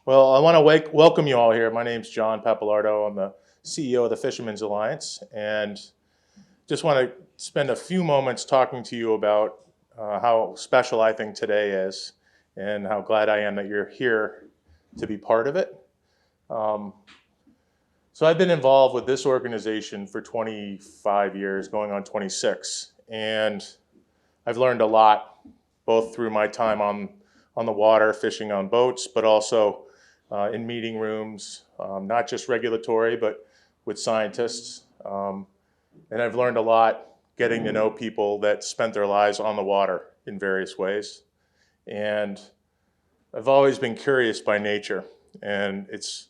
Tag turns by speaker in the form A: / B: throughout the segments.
A: Well, I want to welcome you all here. My name's John Pappalardo. I'm the CEO of the Fishermen's Alliance, and just want to spend a few moments talking to you about how special I think today is and how glad I am that you're here to be part of it. So I've been involved with this organization for 25 years, going on 26, and I've learned a lot, both through my time on the water, fishing on boats, but also in meeting rooms, not just regulatory, but with scientists. And I've learned a lot getting to know people that spent their lives on the water in various ways. And I've always been curious by nature, and it's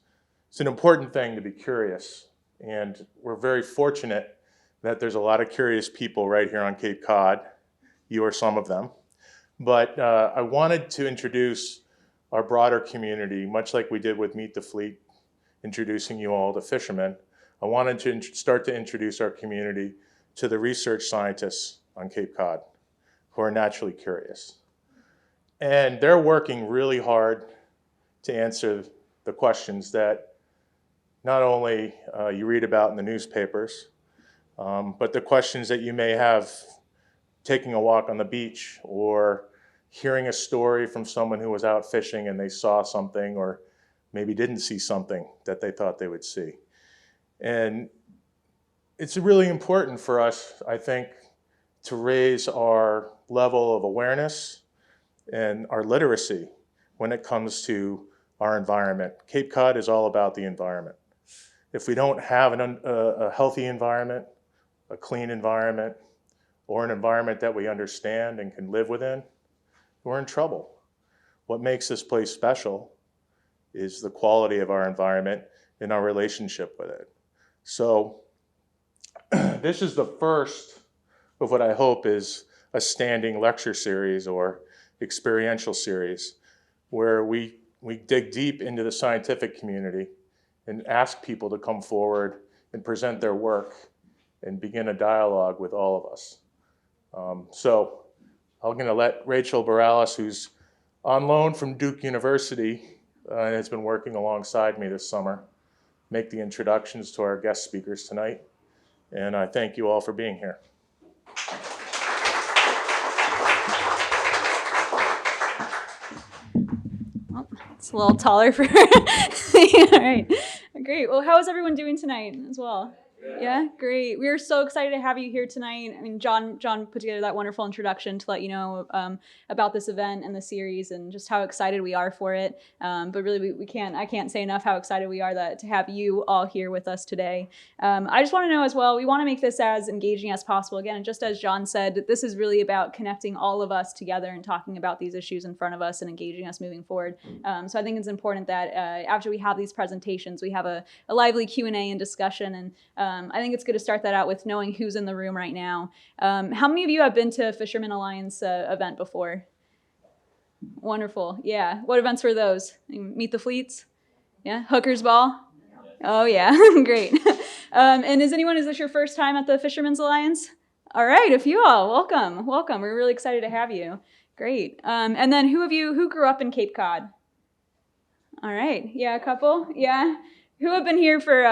A: an important thing to be curious. And we're very fortunate that there's a lot of curious people right here on Cape Cod. You are some of them. But I wanted to introduce our broader community, much like we did with Meet the Fleet, introducing you all to fishermen. I wanted to start to introduce our community to the research scientists on Cape Cod who are naturally curious. And they're working really hard to answer the questions that not only you read about in the newspapers, but the questions that you may have taking a walk on the beach or hearing a story from someone who was out fishing and they saw something or maybe didn't see something that they thought they would see. And it's really important for us, I think, to raise our level of awareness and our literacy when it comes to our environment. Cape Cod is all about the environment. If we don't have a healthy environment, a clean environment, or an environment that we understand and can live within, we're in trouble. What makes this place special is the quality of our environment and our relationship with it. So this is the first of what I hope is a standing lecture series or experiential series where we dig deep into the scientific community and ask people to come forward and present their work and begin a dialogue with all of us. So I'm going to let Rachel Bareilles, who's on loan from Duke University and has been working alongside me this summer, make the introductions to our guest speakers tonight. And I thank you all for being here.
B: Oh, it's a little taller for her. All right, great. Well, how is everyone doing tonight as well? Yeah, great. We are so excited to have you here tonight. I mean, John put together that wonderful introduction to let you know about this event and the series and just how excited we are for it. But really, I can't say enough how excited we are to have you all here with us today. I just want to know as well, we want to make this as engaging as possible. Again, and just as John said, this is really about connecting all of us together and talking about these issues in front of us and engaging us moving forward. So I think it's important that after we have these presentations, we have a lively Q&A and discussion. And I think it's good to start that out with knowing who's in the room right now. How many of you have been to a Fishermen Alliance event before? Wonderful. Yeah. What events were those? Meet the Fleets? Yeah. Hooker's Ball? Oh, yeah. Great. And is this your first time at the Fishermen's Alliance? All right. A few all. Welcome. Welcome. We're really excited to have you. Great. And then who grew up in Cape Cod? All right. Yeah. A couple? Yeah. Who have been here for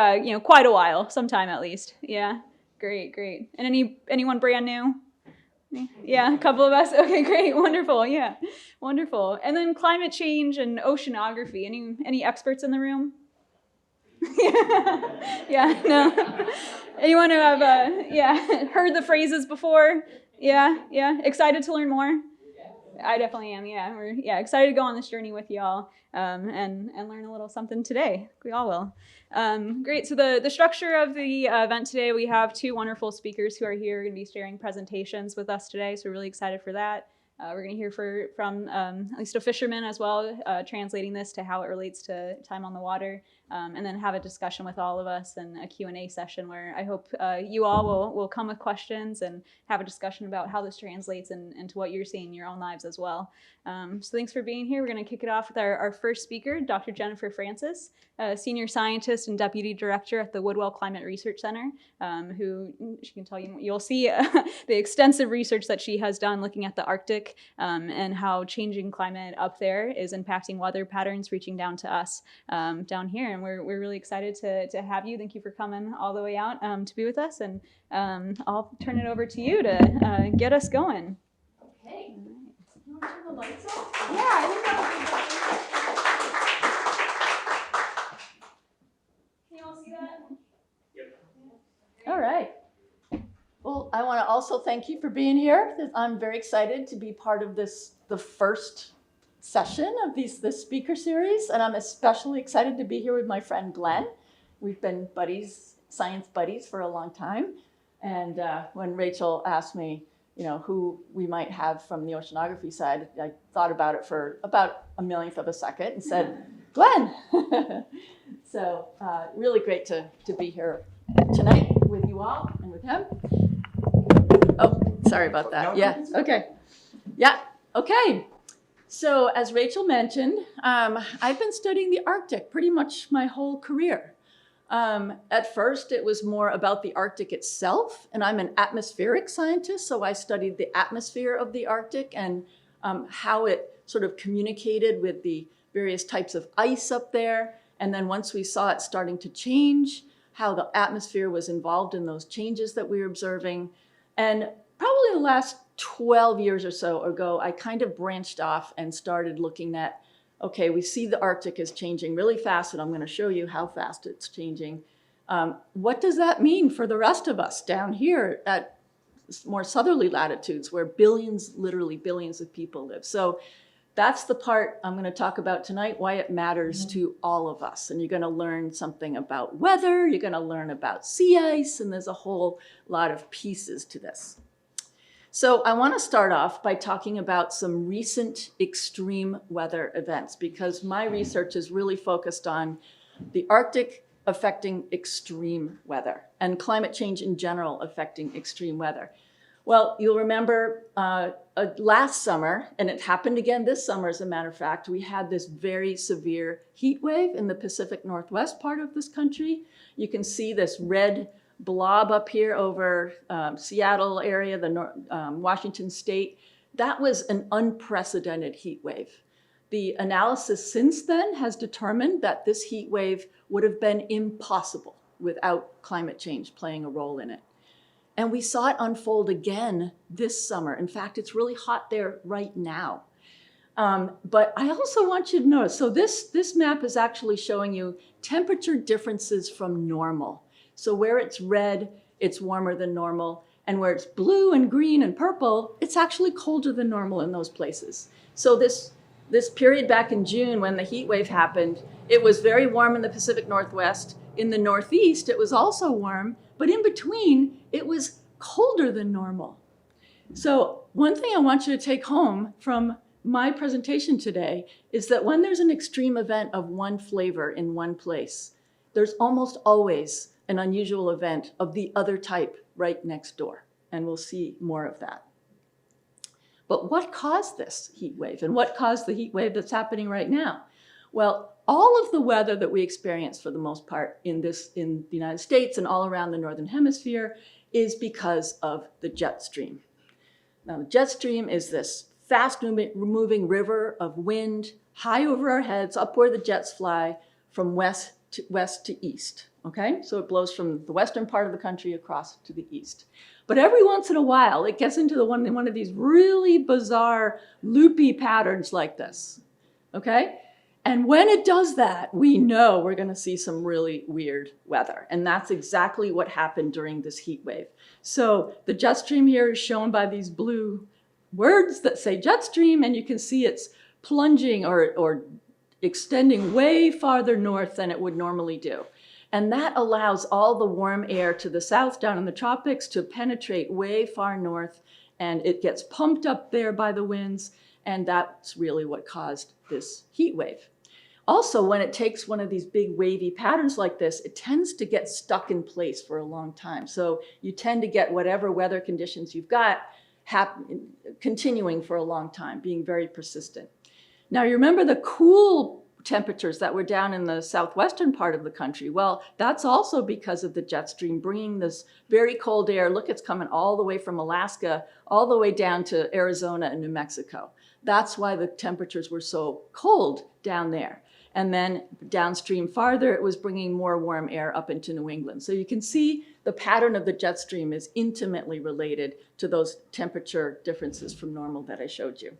B: quite a while, sometime at least. Yeah, great. And anyone brand new? Yeah, a couple of us. Okay, great, wonderful. Yeah, wonderful. And then climate change and oceanography. Any experts in the room? Yeah, no. Anyone who have heard the phrases before? Yeah. Excited to learn more? I definitely am. Yeah, we're excited to go on this journey with y'all and learn a little something today. We all will. Great. So the structure of the event today, we have two wonderful speakers who are here going to be sharing presentations with us today. So we're really excited for that. We're going to hear from at least a fisherman as well, translating this to how it relates to time on the water, and then have a discussion with all of us and a Q&A session where I hope you all will come with questions and have a discussion about how this translates into what you're seeing in your own lives as well. So thanks for being here. We're going to kick it off with our first speaker, Dr. Jennifer Francis, Senior Scientist and Deputy Director at the Woodwell Climate Research Center, who she can tell you'll see the extensive research that she has done looking at the Arctic Arctic and how changing climate up there is impacting weather patterns reaching down to us down here. And we're really excited to have you. Thank you for coming all the way out to be with us. And I'll turn it over to you to get us going.
C: Okay. You want to turn the lights off? Yeah, I think that would be better.
B: Can you all see that?
C: All right. Well, I want to also thank you for being here. I'm very excited to be part of the first session of this speaker series, and I'm especially excited to be here with my friend Glenn. We've been buddies, science buddies, for a long time. And when Rachel asked me, who we might have from the oceanography side, I thought about it for about a millionth of a second and said, Glenn. So really great to be here tonight with you all and with him. Oh, sorry about that. Yeah, okay. Yeah, okay. So as Rachel mentioned, I've been studying the Arctic pretty much my whole career. At first, it was more about the Arctic itself, and I'm an atmospheric scientist, so I studied the atmosphere of the Arctic and how it sort of communicated with the various types of ice up there. And then once we saw it starting to change, how the atmosphere was involved in those changes that we were observing. And probably the last 12 years or so ago, I kind of branched off and started looking at, okay, we see the Arctic is changing really fast, and I'm going to show you how fast it's changing. What does that mean for the rest of us down here at more southerly latitudes where billions, literally billions of people live? So that's the part I'm going to talk about tonight, why it matters to all of us. And you're going to learn something about weather, you're going to learn about sea ice, and there's a whole lot of pieces to this. So I want to start off by talking about some recent extreme weather events, because my research is really focused on the Arctic affecting extreme weather and climate change in general affecting extreme weather. Well, you'll remember last summer, and it happened again this summer, as a matter of fact, we had this very severe heat wave in the Pacific Northwest part of this country. You can see this red blob up here over Seattle area, the Washington state. That was an unprecedented heat wave. The analysis since then has determined that this heat wave would have been impossible without climate change playing a role in it. And we saw it unfold again this summer. In fact, it's really hot there right now. But I also want you to notice, so this map is actually showing you temperature differences from normal. So where it's red, it's warmer than normal. And where it's blue and green and purple, it's actually colder than normal in those places. So this period back in June when the heat wave happened, it was very warm in the Pacific Northwest. In the Northeast, it was also warm. But in between, it was colder than normal. So one thing I want you to take home from my presentation today is that when there's an extreme event of one flavor in one place, there's almost always an unusual event of the other type right next door. And we'll see more of that. But what caused this heat wave? And what caused the heat wave that's happening right now? Well, all of the weather that we experience for the most part in the United States and all around the Northern Hemisphere is because of the jet stream. Now, the jet stream is this fast-moving river of wind high over our heads, up where the jets fly, from west to east, okay? So it blows from the western part of the country across to the east. But every once in a while, it gets into one of these really bizarre, loopy patterns like this, okay? And when it does that, we know we're going to see some really weird weather. And that's exactly what happened during this heat wave. So the jet stream here is shown by these blue words that say jet stream, and you can see it's plunging or extending way farther north than it would normally do. And that allows all the warm air to the south down in the tropics to penetrate way far north, and it gets pumped up there by the winds, and that's really what caused this heat wave. Also, when it takes one of these big wavy patterns like this, it tends to get stuck in place for a long time. So you tend to get whatever weather conditions you've got continuing for a long time, being very persistent. Now, you remember the cool temperatures that were down in the southwestern part of the country. Well, that's also because of the jet stream bringing this very cold air. Look, it's coming all the way from Alaska, all the way down to Arizona and New Mexico. That's why the temperatures were so cold down there. And then downstream farther, it was bringing more warm air up into New England. So you can see the pattern of the jet stream is intimately related to those temperature differences from normal that I showed you.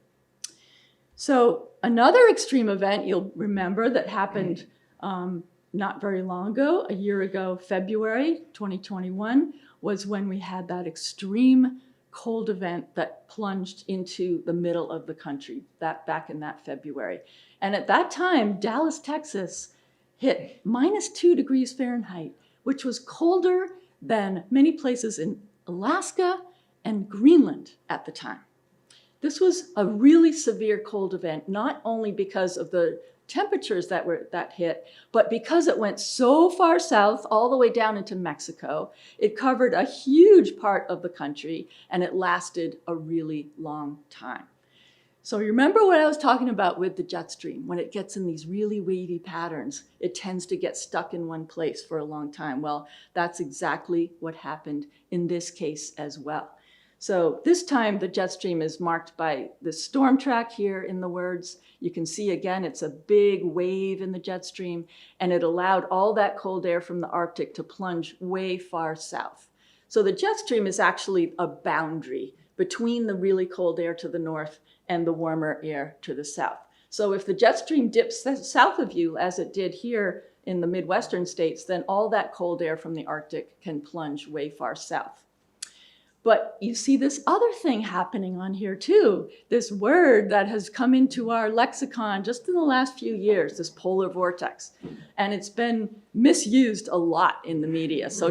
C: So another extreme event you'll remember that happened not very long ago, a year ago, February 2021, was when we had that extreme cold event that plunged into the middle of the country, back in that February. And at that time, Dallas, Texas hit -2 degrees Fahrenheit, which was colder than many places in Alaska and Greenland at the time. This was a really severe cold event, not only because of the temperatures that hit, but because it went so far south, all the way down into Mexico. It covered a huge part of the country, and it lasted a really long time. So remember what I was talking about with the jet stream. When it gets in these really wavy patterns, it tends to get stuck in one place for a long time. Well, that's exactly what happened in this case as well. So this time the jet stream is marked by the storm track here in the words. You can see again, it's a big wave in the jet stream, and it allowed all that cold air from the Arctic to plunge way far south. So the jet stream is actually a boundary between the really cold air to the north and the warmer air to the south. So if the jet stream dips south of you, as it did here in the Midwestern states, then all that cold air from the Arctic can plunge way far south. But you see this other thing happening on here too, this word that has come into our lexicon just in the last few years, this polar vortex. And it's been misused a lot in the media. So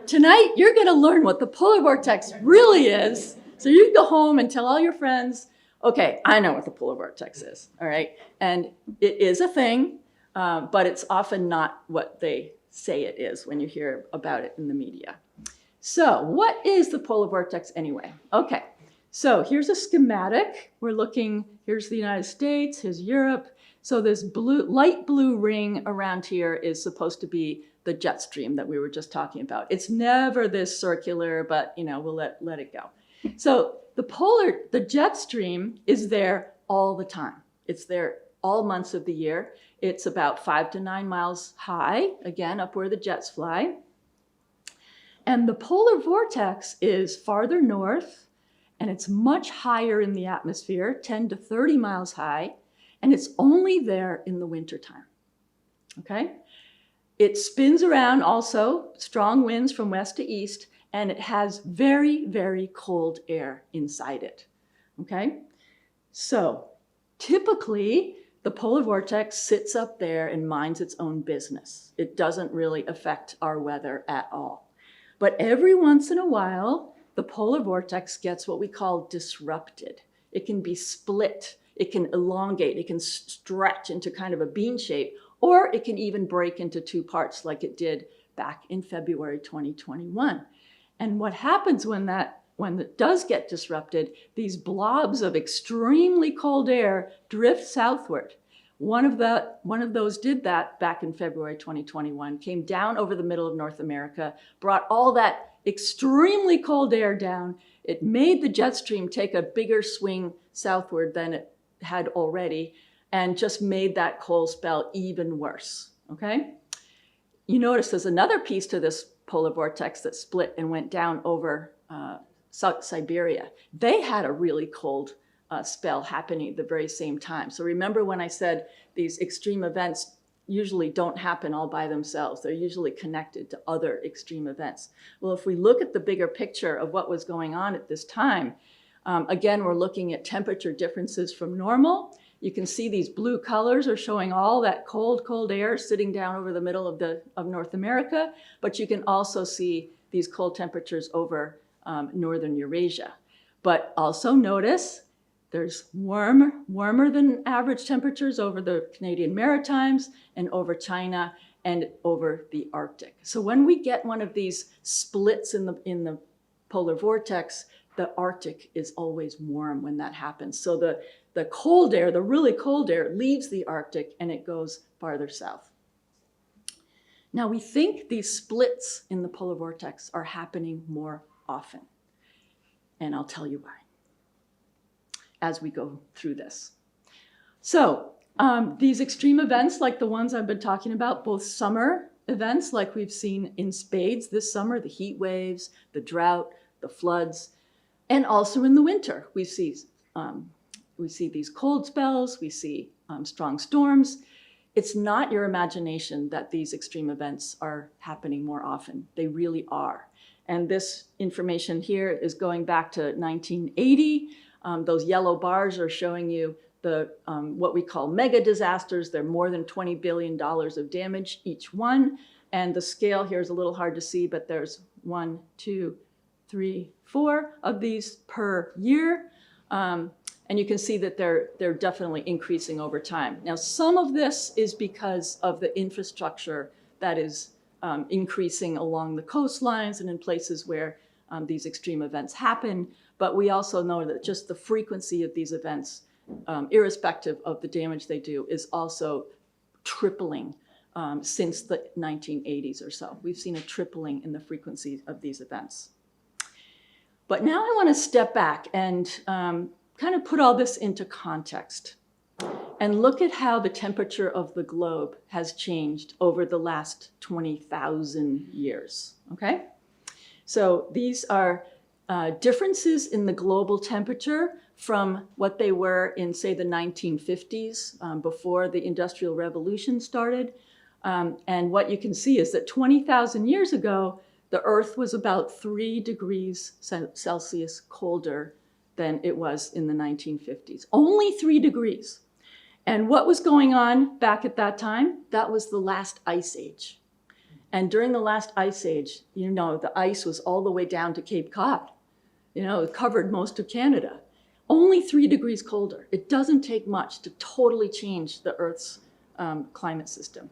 C: tonight you're gonna learn what the polar vortex really is. So you can go home and tell all your friends, okay, I know what the polar vortex is, all right? And it is a thing, but it's often not what they say it is when you hear about it in the media. So what is the polar vortex anyway? Okay, so here's a schematic. We're looking, here's the United States, here's Europe. So this light blue ring around here is supposed to be the jet stream that we were just talking about. It's never this circular, but we'll let it go. So the jet stream is there all the time. It's there all months of the year. It's about 5 to 9 miles high, again, up where the jets fly. And the polar vortex is farther north, and it's much higher in the atmosphere, 10 to 30 miles high, and it's only there in the wintertime, okay? It spins around also, strong winds from west to east, and it has very, very cold air inside it, okay? So typically, the polar vortex sits up there and minds its own business. It doesn't really affect our weather at all. But every once in a while, the polar vortex gets what we call disrupted. It can be split, it can elongate, it can stretch into kind of a bean shape, or it can even break into 2 parts like it did back in February 2021. And what happens when it does get disrupted, these blobs of extremely cold air drift southward. One of those did that back in February 2021, came down over the middle of North America, brought all that extremely cold air down. It made the jet stream take a bigger swing southward than it had already, and just made that cold spell even worse, okay? You notice there's another piece to this polar vortex that split and went down over Siberia. They had a really cold spell happening at the very same time. So remember when I said these extreme events usually don't happen all by themselves. They're usually connected to other extreme events. Well, if we look at the bigger picture of what was going on at this time, again, we're looking at temperature differences from normal. You can see these blue colors are showing all that cold, cold air sitting down over the middle of North America, but you can also see these cold temperatures over northern Eurasia. But also notice there's warmer than average temperatures over the Canadian Maritimes and over China and over the Arctic. So when we get one of these splits in the polar vortex, the Arctic is always warm when that happens. So the the cold air, the really cold air, leaves the Arctic and it goes farther south. Now we think these splits in the polar vortex are happening more often. And I'll tell you why as we go through this. So these extreme events like the ones I've been talking about, both summer events like we've seen in spades this summer, the heat waves, the drought, the floods, and also in the winter we see these cold spells, we see strong storms. It's not your imagination that these extreme events are happening more often. They really are. And this information here is going back to 1980. Those yellow bars are showing you the what we call mega disasters. They're more than $20 billion of damage each one. And the scale here is a little hard to see, but there's 1, 2, 3, 4 of these per year. And you can see that they're definitely increasing over time. Now, some of this is because of the infrastructure that is increasing along the coastlines and in places where these extreme events happen. But we also know that just the frequency of these events, irrespective of the damage they do, is also tripling since the 1980s or so. We've seen a tripling in the frequency of these events. But now I want to step back and kind of put all this into context and look at how the temperature of the globe has changed over the last 20,000 years, okay? So these are differences in the global temperature from what they were in, say, the 1950s, before the Industrial Revolution started. And what you can see is that 20,000 years ago, the Earth was about 3 degrees Celsius colder than it was in the 1950s. Only 3 degrees. And what was going on back at that time? That was the last ice age. And during the last ice age, you know, the ice was all the way down to Cape Cod. You know, it covered most of Canada. Only 3 degrees colder. It doesn't take much to totally change the Earth's climate system.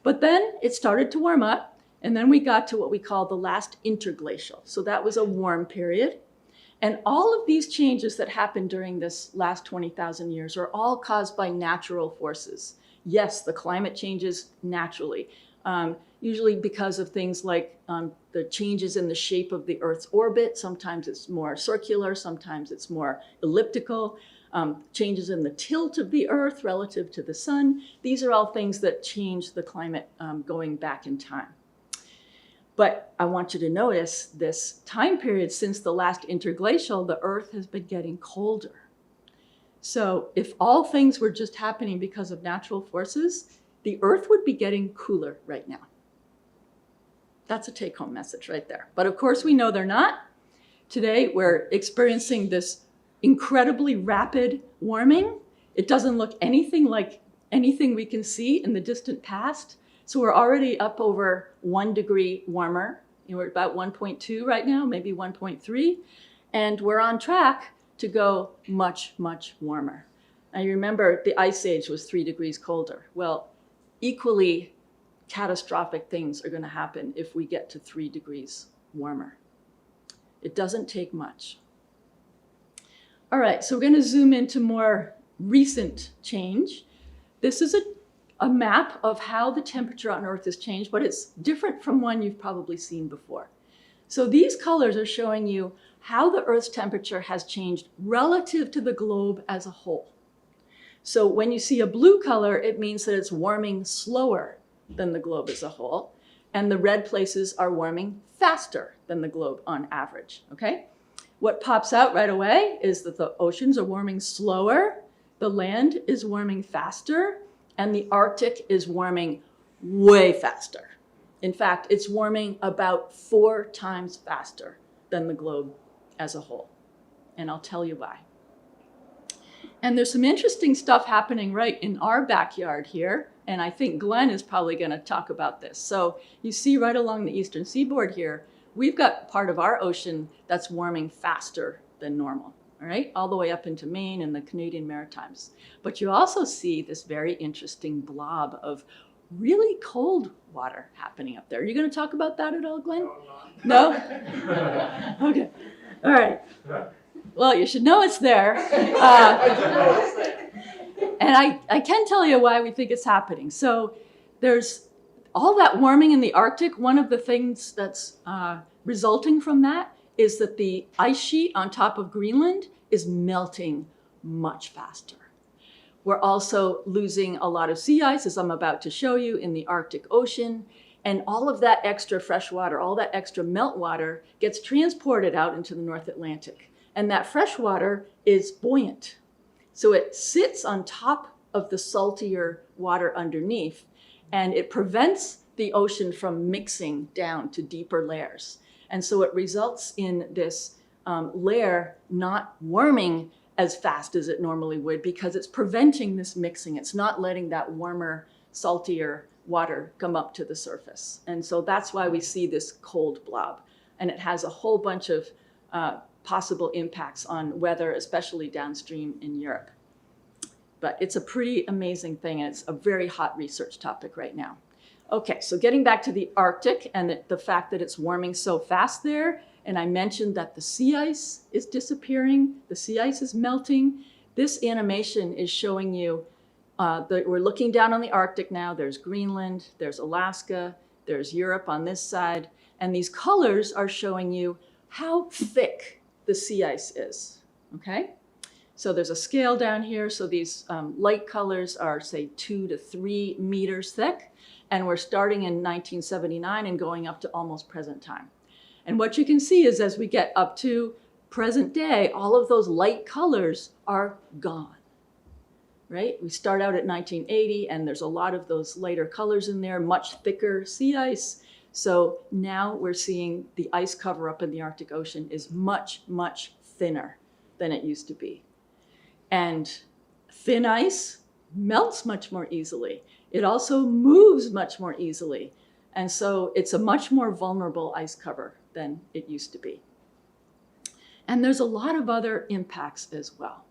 C: But then it started to warm up, and then we got to what we call the last interglacial. So that was a warm period. And all of these changes that happened during this last 20,000 years are all caused by natural forces. Yes, the climate changes naturally, usually because of things like the changes in the shape of the Earth's orbit. Sometimes it's more circular, sometimes it's more elliptical. Changes in the tilt of the Earth relative to the sun. These are all things that change the climate going back in time. But I want you to notice this time period since the last interglacial, the Earth has been getting colder. So if all things were just happening because of natural forces, the Earth would be getting cooler right now. That's a take-home message right there. But of course we know they're not. Today we're experiencing this incredibly rapid warming. It doesn't look anything like anything we can see in the distant past. So we're already up over 1 degree warmer. We're at about 1.2 right now, maybe 1.3. And we're on track to go much, much warmer. Now you remember the ice age was 3 degrees colder. Well, equally catastrophic things are going to happen if we get to 3 degrees warmer. It doesn't take much. All right, so we're going to zoom into more recent change. This is a map of how the temperature on Earth has changed, but it's different from one you've probably seen before. So these colors are showing you how the Earth's temperature has changed relative to the globe as a whole. So when you see a blue color, it means that it's warming slower than the globe as a whole, and the red places are warming faster than the globe on average, okay? What pops out right away is that the oceans are warming slower, the land is warming faster, and the Arctic is warming way faster. In fact, it's warming about 4 times faster than the globe as a whole. And I'll tell you why. And there's some interesting stuff happening right in our backyard here. And I think Glenn is probably going to talk about this. So you see right along the eastern seaboard here, we've got part of our ocean that's warming faster than normal. All right, all the way up into Maine and the Canadian Maritimes. But you also see this very interesting blob of really cold water happening up there. Are you going to talk about that at all, Glenn? No? Okay. All right. Well, you should know it's there. And I can tell you why we think it's happening. So there's all that warming in the Arctic. One of the things that's resulting from that is that the ice sheet on top of Greenland is melting much faster. We're also losing a lot of sea ice, as I'm about to show you, in the Arctic Ocean. And all of that extra fresh water, all that extra meltwater gets transported out into the North Atlantic. And that fresh water is buoyant. So it sits on top of the saltier water underneath, and it prevents the ocean from mixing down to deeper layers. And so it results in this layer not warming as fast as it normally would because it's preventing this mixing. It's not letting that warmer, saltier water come up to the surface. And so that's why we see this cold blob. And it has a whole bunch of possible impacts on weather, especially downstream in Europe. But it's a pretty amazing thing, and it's a very hot research topic right now. Okay, so getting back to the Arctic and the fact that it's warming so fast there, and I mentioned that the sea ice is disappearing, the sea ice is melting. This animation is showing you that we're looking down on the Arctic now. There's Greenland, there's Alaska, there's Europe on this side, and these colors are showing you how thick the sea ice is, okay? So there's a scale down here. So these light colors are, say, 2 to 3 meters thick. And we're starting in 1979 and going up to almost present time. And what you can see is as we get up to present day, all of those light colors are gone, right? We start out at 1980, and there's a lot of those lighter colors in there, much thicker sea ice. So now we're seeing the ice cover up in the Arctic Ocean is much, much thinner than it used to be. And thin ice melts much more easily. It also moves much more easily. And so it's a much more vulnerable ice cover than it used to be. And there's a lot of other impacts as well.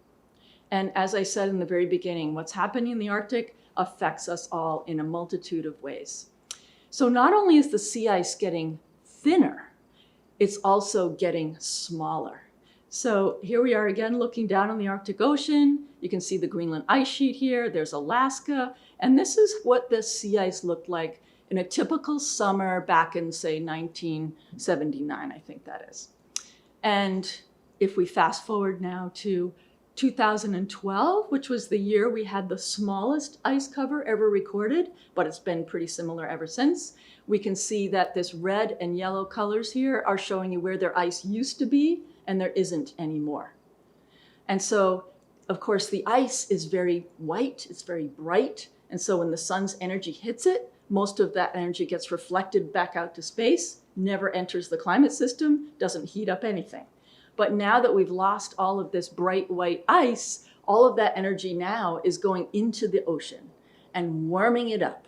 C: And as I said in the very beginning, what's happening in the Arctic affects us all in a multitude of ways. So not only is the sea ice getting thinner, it's also getting smaller. So here we are again looking down on the Arctic Ocean. You can see the Greenland ice sheet here. There's Alaska. And this is what the sea ice looked like in a typical summer back in, say, 1979, I think that is. And if we fast forward now to 2012, which was the year we had the smallest ice cover ever recorded, but it's been pretty similar ever since, we can see that this red and yellow colors here are showing you where their ice used to be, and there isn't anymore. And so, of course, the ice is very white, it's very bright, and so when the sun's energy hits it, most of that energy gets reflected back out to space, never enters the climate system, doesn't heat up anything. But now that we've lost all of this bright white ice, all of that energy now is going into the ocean and warming it up.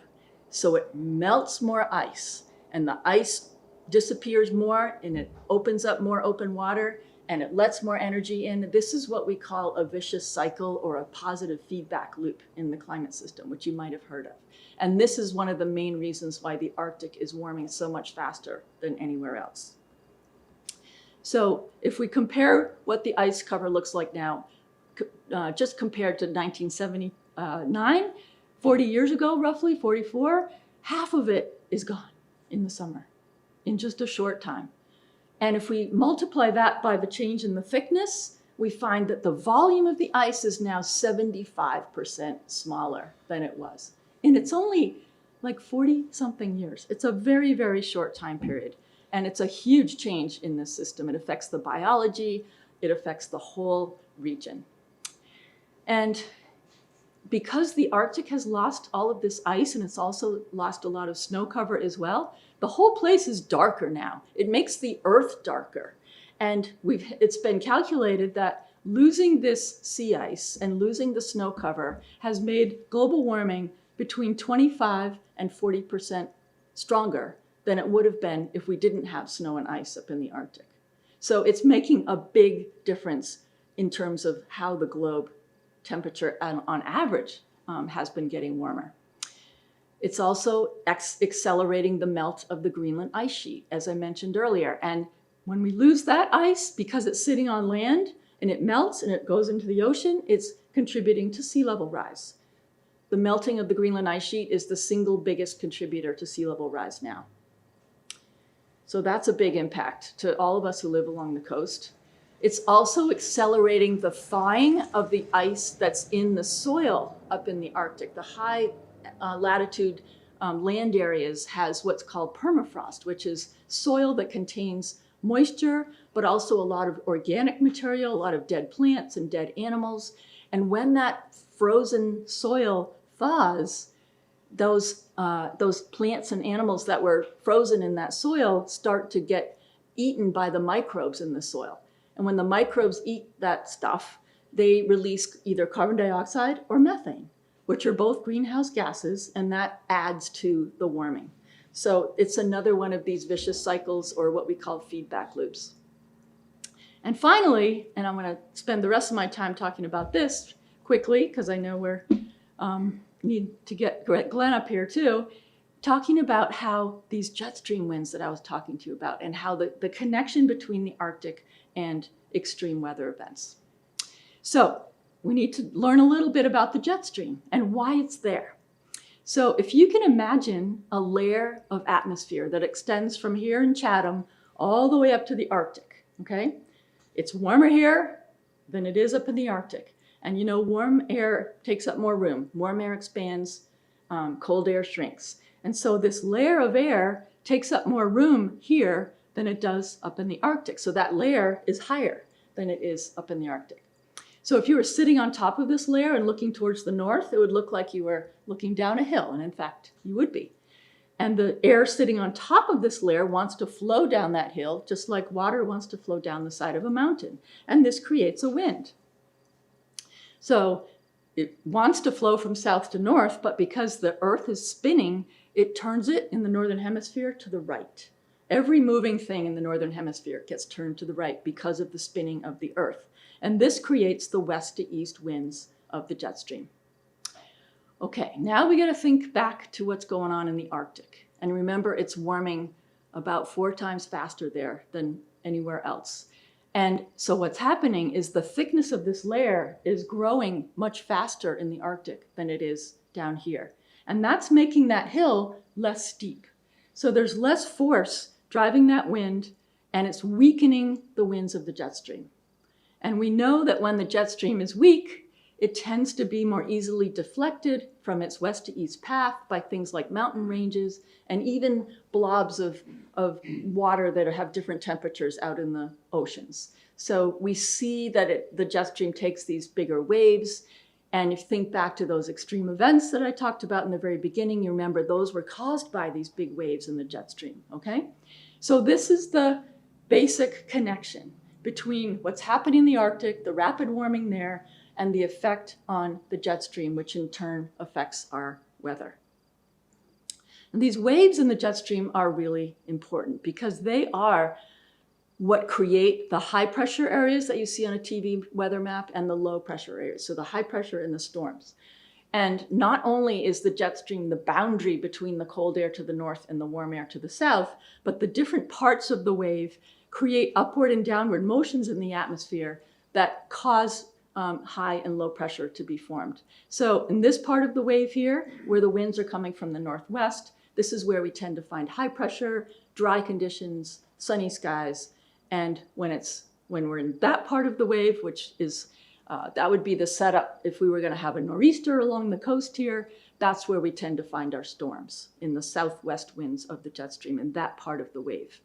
C: So it melts more ice, and the ice disappears more, and it opens up more open water, and it lets more energy in. This is what we call a vicious cycle or a positive feedback loop in the climate system, which you might have heard of. And this is one of the main reasons why the Arctic is warming so much faster than anywhere else. So if we compare what the ice cover looks like now, just compared to 1979, 40 years ago, roughly 44, half of it is gone in the summer, in just a short time. And if we multiply that by the change in the thickness, we find that the volume of the ice is now 75% smaller than it was. And it's only like 40-something years. It's a very, very short time period. And it's a huge change in this system. It affects the biology. It affects the whole region. And because the Arctic has lost all of this ice, and it's also lost a lot of snow cover as well, the whole place is darker now. It makes the Earth darker. And it's been calculated that losing this sea ice and losing the snow cover has made global warming between 25 and 40% stronger than it would have been if we didn't have snow and ice up in the Arctic. So it's making a big difference in terms of how the globe temperature on average has been getting warmer. It's also accelerating the melt of the Greenland ice sheet, as I mentioned earlier. And when we lose that ice, because it's sitting on land, and it melts and it goes into the ocean, it's contributing to sea level rise. The melting of the Greenland ice sheet is the single biggest contributor to sea level rise now. So that's a big impact to all of us who live along the coast. It's also accelerating the thawing of the ice that's in the soil up in the Arctic. The high latitude land areas has what's called permafrost, which is soil that contains moisture, but also a lot of organic material, a lot of dead plants and dead animals. And when that frozen soil thaws, those plants and animals that were frozen in that soil start to get eaten by the microbes in the soil. And when the microbes eat that stuff, they release either carbon dioxide or methane, which are both greenhouse gases, and that adds to the warming. So it's another one of these vicious cycles, or what we call feedback loops. And finally, and I'm going to spend the rest of my time talking about this quickly, because I know we're need to get Glenn up here too, talking about how these jet stream winds that I was talking to you about, and how the connection between the Arctic and extreme weather events. So we need to learn a little bit about the jet stream and why it's there. So if you can imagine a layer of atmosphere that extends from here in Chatham all the way up to the Arctic, okay? It's warmer here than it is up in the Arctic. And you know, warm air takes up more room. Warm air expands, cold air shrinks. And so this layer of air takes up more room here than it does up in the Arctic. So that layer is higher than it is up in the Arctic. So if you were sitting on top of this layer and looking towards the north, it would look like you were looking down a hill. And in fact, you would be. And the air sitting on top of this layer wants to flow down that hill, just like water wants to flow down the side of a mountain. And this creates a wind. So it wants to flow from south to north, but because the Earth is spinning, it turns it in the northern hemisphere to the right. Every moving thing in the northern hemisphere gets turned to the right because of the spinning of the Earth. And this creates the west to east winds of the jet stream. Okay, now we got to think back to what's going on in the Arctic. And remember, it's warming about 4 times faster there than anywhere else. And so what's happening is the thickness of this layer is growing much faster in the Arctic than it is down here. And that's making that hill less steep. So there's less force driving that wind, and it's weakening the winds of the jet stream. And we know that when the jet stream is weak, it tends to be more easily deflected from its west to east path by things like mountain ranges and even blobs of water that have different temperatures out in the oceans. So we see that the jet stream takes these bigger waves. And if you think back to those extreme events that I talked about in the very beginning, you remember those were caused by these big waves in the jet stream, okay? So this is the basic connection between what's happening in the Arctic, the rapid warming there, and the effect on the jet stream, which in turn affects our weather. And these waves in the jet stream are really important because they are what create the high pressure areas that you see on a TV weather map and the low pressure areas, so the high pressure and the storms. And not only is the jet stream the boundary between the cold air to the north and the warm air to the south, but the different parts of the wave create upward and downward motions in the atmosphere that cause high and low pressure to be formed. So in this part of the wave here, where the winds are coming from the northwest, this is where we tend to find high pressure, dry conditions, sunny skies. And when we're in that part of the wave, which is, that would be the setup if we were gonna have a nor'easter along the coast here, that's where we tend to find our storms, in the southwest winds of the jet stream, in that part of the wave.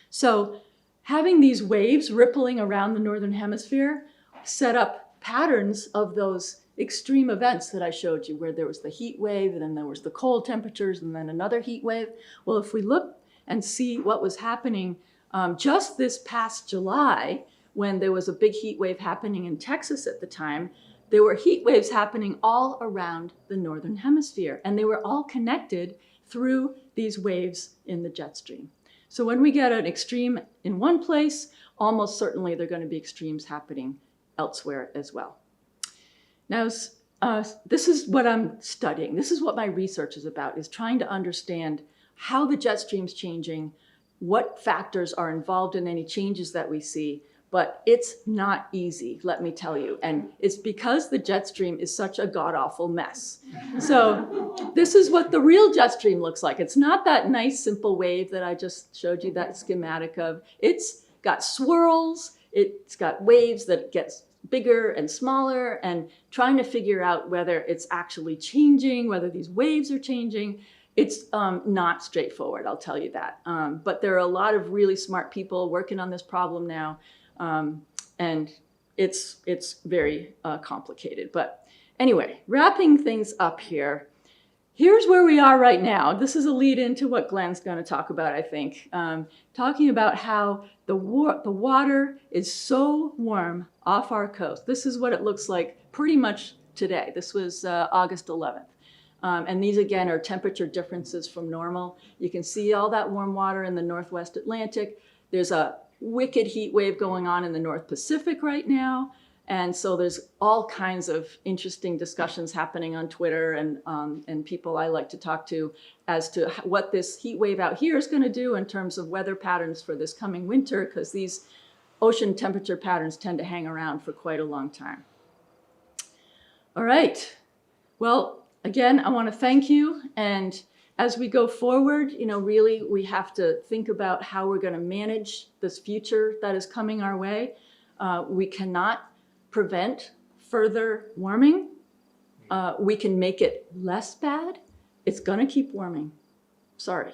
C: So having these waves rippling around the northern hemisphere set up patterns of those extreme events that I showed you, where there was the heat wave, and then there was the cold temperatures, and then another heat wave. Well, if we look and see what was happening just this past July, when there was a big heat wave happening in Texas at the time, there were heat waves happening all around the northern hemisphere, and they were all connected through these waves in the jet stream. So when we get an extreme in one place, almost certainly there are going to be extremes happening elsewhere as well. Now, this is what I'm studying. This is what my research is about, is trying to understand how the jet stream's changing, what factors are involved in any changes that we see, But it's not easy, let me tell you. And it's because the jet stream is such a god-awful mess. So this is what the real jet stream looks like. It's not that nice, simple wave that I just showed you that schematic of. It's got swirls, it's got waves that get bigger and smaller, and trying to figure out whether it's actually changing, whether these waves are changing. It's not straightforward, I'll tell you that. But there are a lot of really smart people working on this problem now. And it's very complicated. But anyway, wrapping things up here, here's where we are right now. This is a lead into what Glen's going to talk about, I think. Talking about how the water is so warm off our coast. This is what it looks like pretty much today. This was August 11th. And these, again, are temperature differences from normal. You can see all that warm water in the Northwest Atlantic. There's a wicked heat wave going on in the North Pacific right now. And so there's all kinds of interesting discussions happening on Twitter and people I like to talk to as to what this heat wave out here is going to do in terms of weather patterns for this coming winter, because these ocean temperature patterns tend to hang around for quite a long time. All right. Well, again, I want to thank you. And as we go forward, really we have to think about how we're going to manage this future that is coming our way. We cannot prevent further warming. We can make it less bad. It's going to keep warming. Sorry.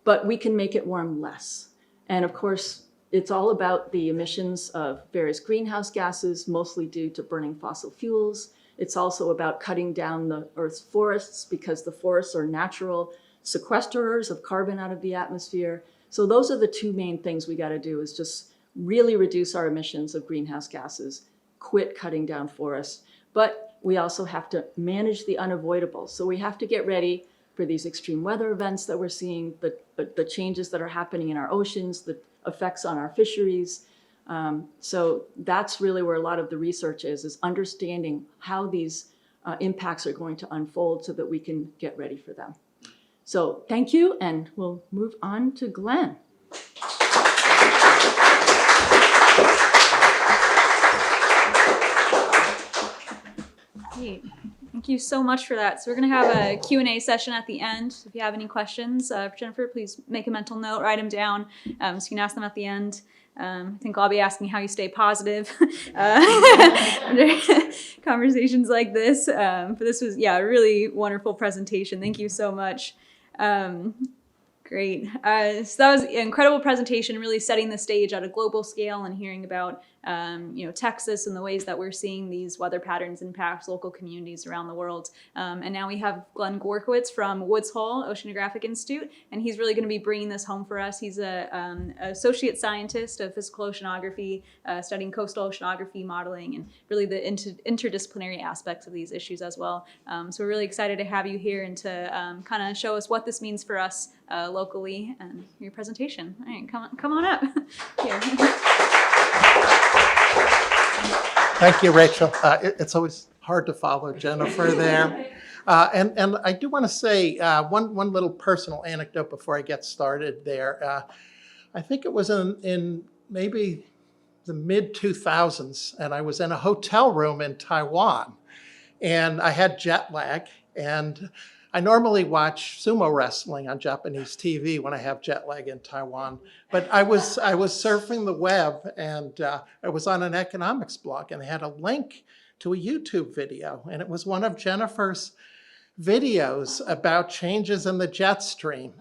C: But we can make it warm less. And of course, it's all about the emissions of various greenhouse gases, mostly due to burning fossil fuels. It's also about cutting down the Earth's forests, because the forests are natural sequesterers of carbon out of the atmosphere. So those are the two main things we got to do, is just really reduce our emissions of greenhouse gases, quit cutting down forests. But we also have to manage the unavoidable. So we have to get ready for these extreme weather events that we're seeing, the changes that are happening in our oceans, the effects on our fisheries. So that's really where a lot of the research is understanding how these impacts are going to unfold so that we can get ready for them. So thank you, and we'll move on to Glen.
B: Great. Thank you so much for that. So we're going to have a Q&A session at the end. If you have any questions for Jennifer, please make a mental note, write them down, so you can ask them at the end. I think I'll be asking how you stay positive under conversations like this. But this was, a really wonderful presentation. Thank you so much. Great. So that was an incredible presentation, really setting the stage at a global scale and hearing about, Texas and the ways that we're seeing these weather patterns impact local communities around the world. And now we have Glen Gawarkiewicz from Woods Hole Oceanographic Institute, and he's really going to be bringing this home for us. He's an associate scientist of physical oceanography, studying coastal oceanography modeling and really the interdisciplinary aspects of these issues as well. So we're really excited to have you here and to kind of show us what this means for us locally and your presentation. All right, come on up here.
D: Thank you, Rachel. It's always hard to follow Jennifer there. And I do want to say one little personal anecdote before I get started there. I think it was in maybe the mid-2000s, and I was in a hotel room in Taiwan, and I had jet lag, and I normally watch sumo wrestling on Japanese TV when I have jet lag in Taiwan, but I was surfing the web, and I was on an economics blog, and they had a link to a YouTube video, and it was one of Jennifer's videos about changes in the jet stream.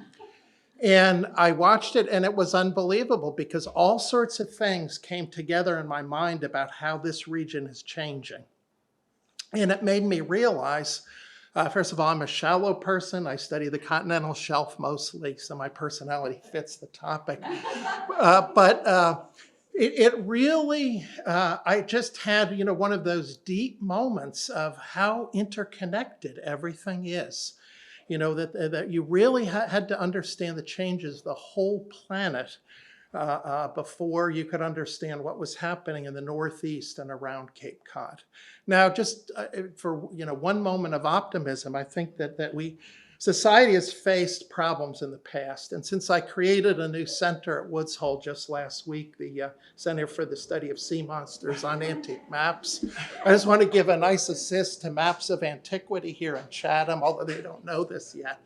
D: And I watched it, and it was unbelievable because all sorts of things came together in my mind about how this region is changing. And it made me realize, first of all, I'm a shallow person. I study the continental shelf mostly, so my personality fits the topic. It really, I just had, one of those deep moments of how interconnected everything is. That you really had to understand the changes, the whole planet, before you could understand what was happening in the Northeast and around Cape Cod. Now, just for one moment of optimism, I think that we Society has faced problems in the past, and since I created a new center at Woods Hole just last week, the Center for the Study of Sea Monsters on Antique Maps, I just want to give a nice assist to Maps of Antiquity here in Chatham, although they don't know this yet.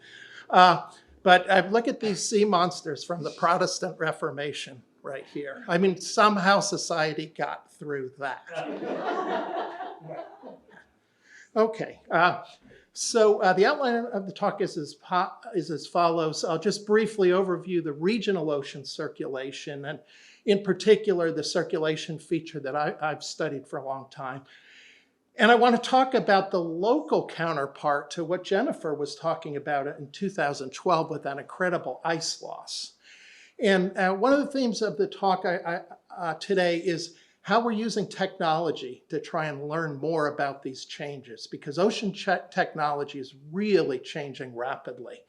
D: But look at these sea monsters from the Protestant Reformation right here. I mean, somehow society got through that. Okay. So the outline of the talk is as follows. I'll just briefly overview the regional ocean circulation, and in particular, the circulation feature that I've studied for a long time. And I want to talk about the local counterpart to what Jennifer was talking about in 2012 with that incredible ice loss. And one of the themes of the talk today is how we're using technology to try and learn more about these changes, because ocean technology is really changing rapidly.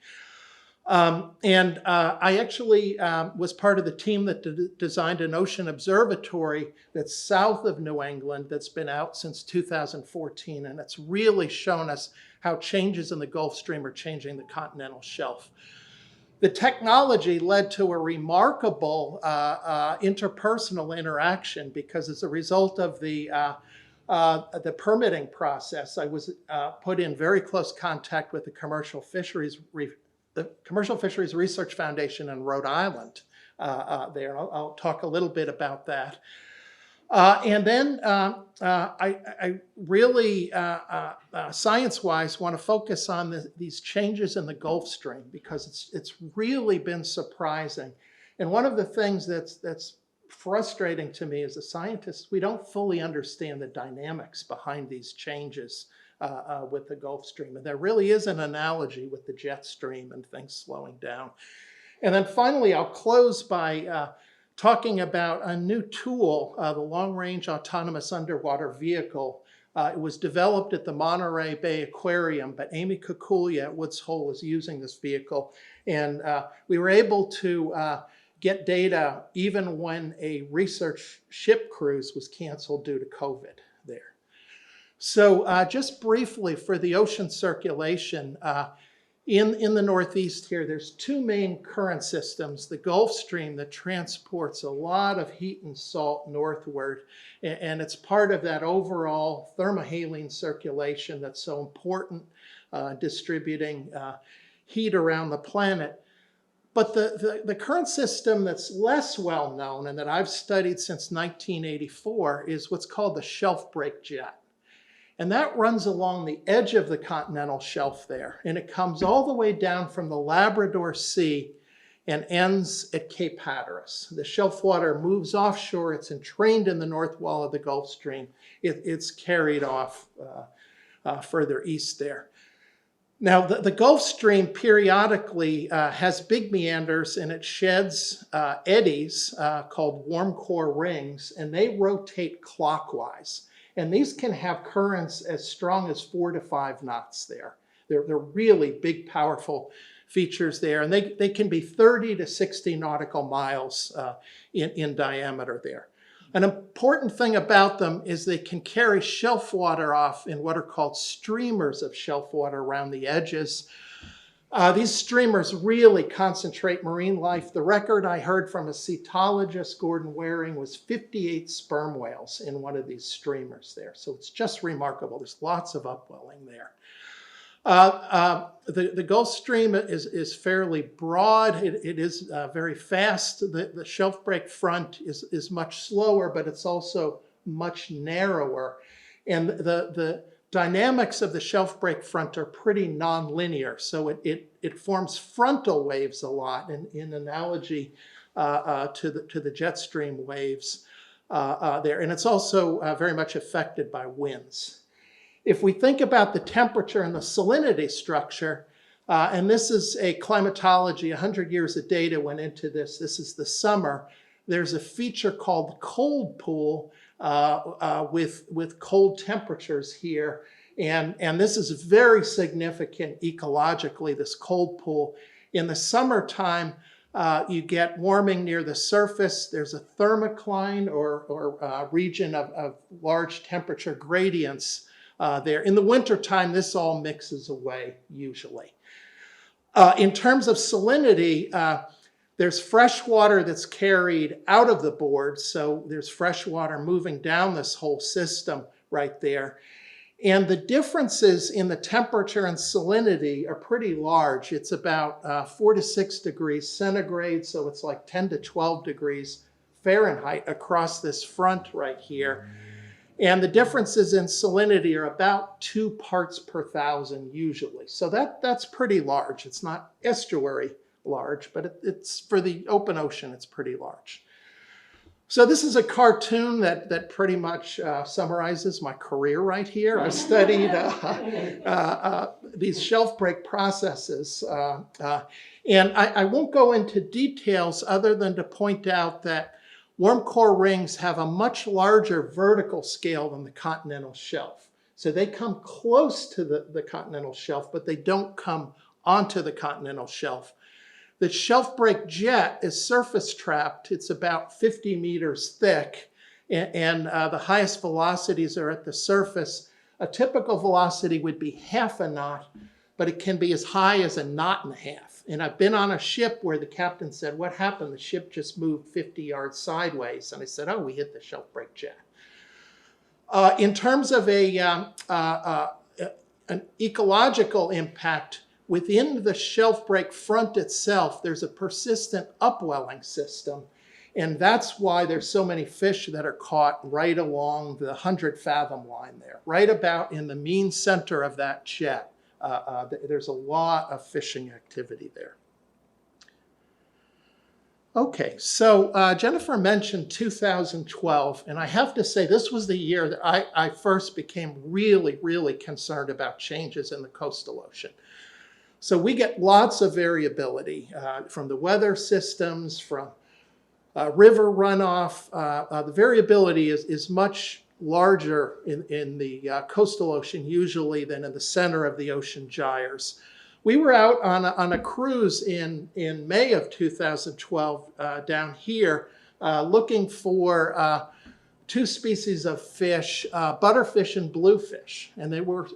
D: I actually was part of the team that designed an ocean observatory that's south of New England that's been out since 2014, and it's really shown us how changes in the Gulf Stream are changing the continental shelf. The technology led to a remarkable interpersonal interaction, because as a result of the permitting process, I was put in very close contact with the Commercial Fisheries Research Foundation in Rhode Island there. I'll talk a little bit about that. And then I really, science-wise, want to focus on these changes in the Gulf Stream, because it's really been surprising. And one of the things that's frustrating to me as a scientist, we don't fully understand the dynamics behind these changes with the Gulf Stream. And there really is an analogy with the jet stream and things slowing down. And then finally, I'll close by talking about a new tool, the Long-Range Autonomous Underwater Vehicle. It was developed at the Monterey Bay Aquarium, but Amy Kukulia at Woods Hole is using this vehicle. And we were able to get data even when a research ship cruise was canceled due to COVID there. So just briefly for the ocean circulation, in the Northeast here, there's two main current systems: the Gulf Stream that transports a lot of heat and salt northward, and it's part of that overall thermohaline circulation that's so important, distributing heat around the planet. But the current system that's less well known and that I've studied since 1984 is what's called the shelf break jet. And that runs along the edge of the continental shelf there. And it comes all the way down from the Labrador Sea and ends at Cape Hatteras. The shelf water moves offshore. It's entrained in the north wall of the Gulf Stream. It's carried off further east there. Now, the Gulf Stream periodically has big meanders, and it sheds eddies called warm core rings, and they rotate clockwise. And these can have currents as strong as 4 to 5 knots there. They're really big, powerful features there. And they can be 30 to 60 nautical miles in diameter there. An important thing about them is they can carry shelf water off in what are called streamers of shelf water around the edges. These streamers really concentrate marine life. The record I heard from a cetologist, Gordon Waring, was 58 sperm whales in one of these streamers there. So it's just remarkable. There's lots of upwelling there. The Gulf Stream is fairly broad. It is very fast. The shelf break front is much slower, but it's also much narrower. And the dynamics of the shelf break front are pretty nonlinear. So it forms frontal waves a lot in analogy to the jet stream waves there. And it's also very much affected by winds. If we think about the temperature and the salinity structure, and this is a climatology, 100 years of data went into this. This is the summer. There's a feature called the cold pool with cold temperatures here. And this is very significant ecologically, this cold pool. In the summertime, you get warming near the surface. There's a thermocline or region of large temperature gradients there. In the wintertime, this all mixes away usually. In terms of salinity, there's fresh water that's carried out of the board. So there's fresh water moving down this whole system right there. And the differences in the temperature and salinity are pretty large. It's about 4 to 6 degrees centigrade, so it's like 10 to 12 degrees Fahrenheit across this front right here. And the differences in salinity are about 2 parts per thousand usually. So that's pretty large. It's not estuary large, but it's for the open ocean, it's pretty large. So this is a cartoon that pretty much summarizes my career right here. I studied these shelf break processes. And I won't go into details other than to point out that warm core rings have a much larger vertical scale than the continental shelf. So they come close to the continental shelf, but they don't come onto the continental shelf. The shelf break jet is surface trapped. It's about 50 meters thick, and the highest velocities are at the surface. A typical velocity would be half a knot, but it can be as high as a knot and a half. And I've been on a ship where the captain said, "What happened? The ship just moved 50 yards sideways." And I said, "Oh, we hit the shelf break jet." In terms of an ecological impact, within the shelf break front itself, there's a persistent upwelling system. And that's why there's so many fish that are caught right along the 100-fathom line there, right about in the mean center of that jet. There's a lot of fishing activity there. Okay, so Jennifer mentioned 2012, and I have to say this was the year that I first became really, really concerned about changes in the coastal ocean. So we get lots of variability from the weather systems, from river runoff. The variability is much larger in the coastal ocean usually than in the center of the ocean gyres. We were out on a cruise in May of 2012 down here looking for 2 species of fish, butterfish and bluefish. And they were,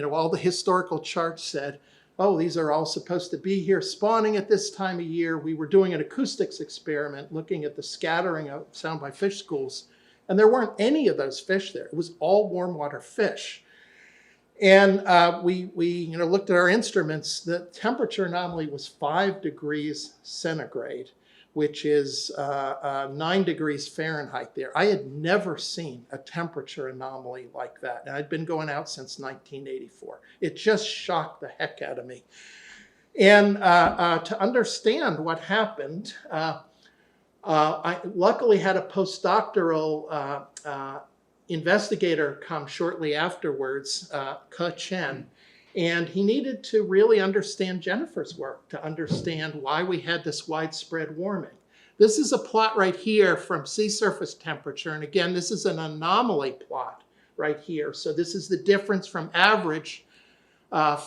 D: all the historical charts said, oh, these are all supposed to be here spawning at this time of year. We were doing an acoustics experiment looking at the scattering of sound by fish schools, and there weren't any of those fish there. It was all warm water fish. And we looked at our instruments. The temperature anomaly was 5 degrees centigrade, which is 9 degrees Fahrenheit there. I had never seen a temperature anomaly like that. And I'd been going out since 1984. It just shocked the heck out of me. And to understand what happened, I luckily had a postdoctoral investigator come shortly afterwards, Ke Chen, and he needed to really understand Jennifer's work to understand why we had this widespread warming. This is a plot right here from sea surface temperature, and again, this is an anomaly plot right here. So this is the difference from average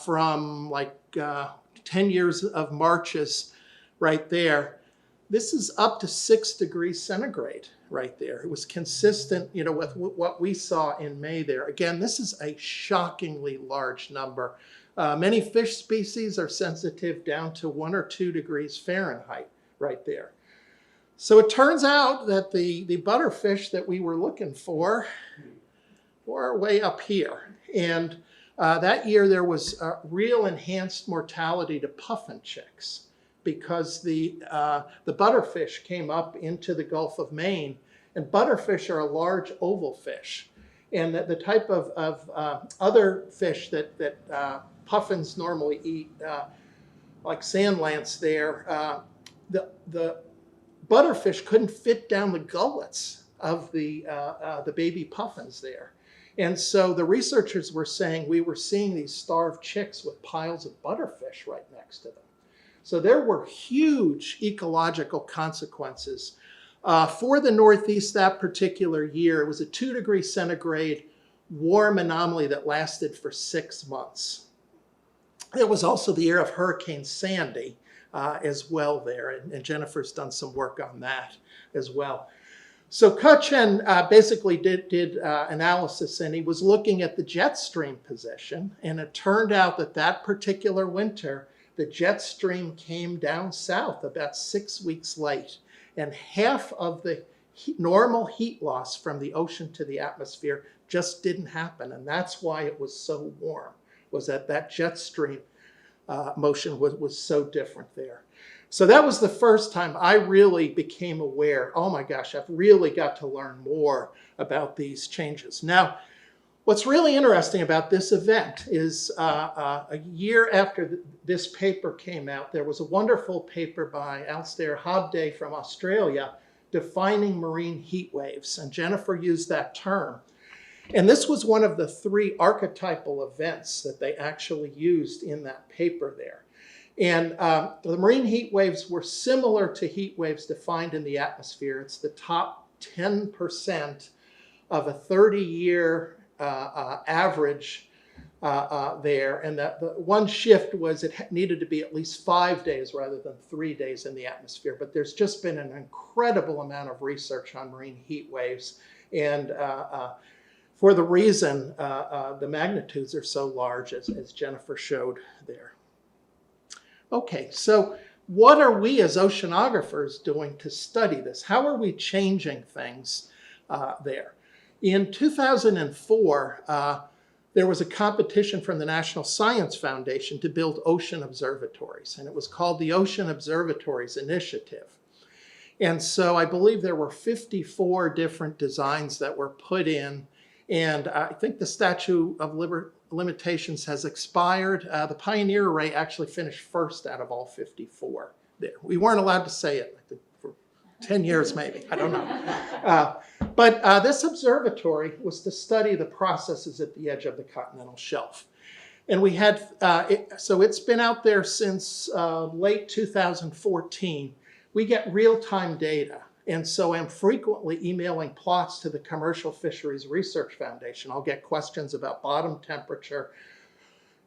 D: from like 10 years of marches right there. This is up to 6 degrees centigrade right there. It was consistent, with what we saw in May there. Again, this is a shockingly large number. Many fish species are sensitive down to 1 or 2 degrees Fahrenheit right there. So it turns out that the butterfish that we were looking for were way up here. And that year there was real enhanced mortality to puffin chicks, because the butterfish came up into the Gulf of Maine, and butterfish are a large oval fish. And the type of other fish that puffins normally eat, like sand lance there, the butterfish couldn't fit down the gullets of the baby puffins there. And so the researchers were saying we were seeing these starved chicks with piles of butterfish right next to them. So there were huge ecological consequences. For the Northeast that particular year, it was a 2 degrees centigrade warm anomaly that lasted for 6 months. It was also the year of Hurricane Sandy as well there, and Jennifer's done some work on that as well. So Ke Chen basically did analysis, and he was looking at the jet stream position, and it turned out that particular winter, the jet stream came down south about 6 weeks late, and half of the normal heat loss from the ocean to the atmosphere just didn't happen. And that's why it was so warm, was that jet stream motion was so different there. So that was the first time I really became aware, oh my gosh, I've really got to learn more about these changes. Now, what's really interesting about this event is a year after this paper came out, there was a wonderful paper by Alastair Hobday from Australia defining marine heat waves, and Jennifer used that term. And this was one of the 3 archetypal events that they actually used in that paper there. And the marine heat waves were similar to heat waves defined in the atmosphere. It's the top 10% of a 30-year average there. And the one shift was it needed to be at least 5 days rather than 3 days in the atmosphere. But there's just been an incredible amount of research on marine heat waves. And for the reason the magnitudes are so large, as Jennifer showed there. Okay, so what are we as oceanographers doing to study this? How are we changing things there? In 2004, there was a competition from the National Science Foundation to build ocean observatories, and it was called the Ocean Observatories Initiative. And so I believe there were 54 different designs that were put in, and I think the statute of limitations has expired. The Pioneer Array actually finished first out of all 54 there. We weren't allowed to say it, I think, for 10 years maybe, I don't know. But this observatory was to study the processes at the edge of the continental shelf. And we had, so it's been out there since late 2014. We get real-time data. And so I'm frequently emailing plots to the Commercial Fisheries Research Foundation. I'll get questions about bottom temperature.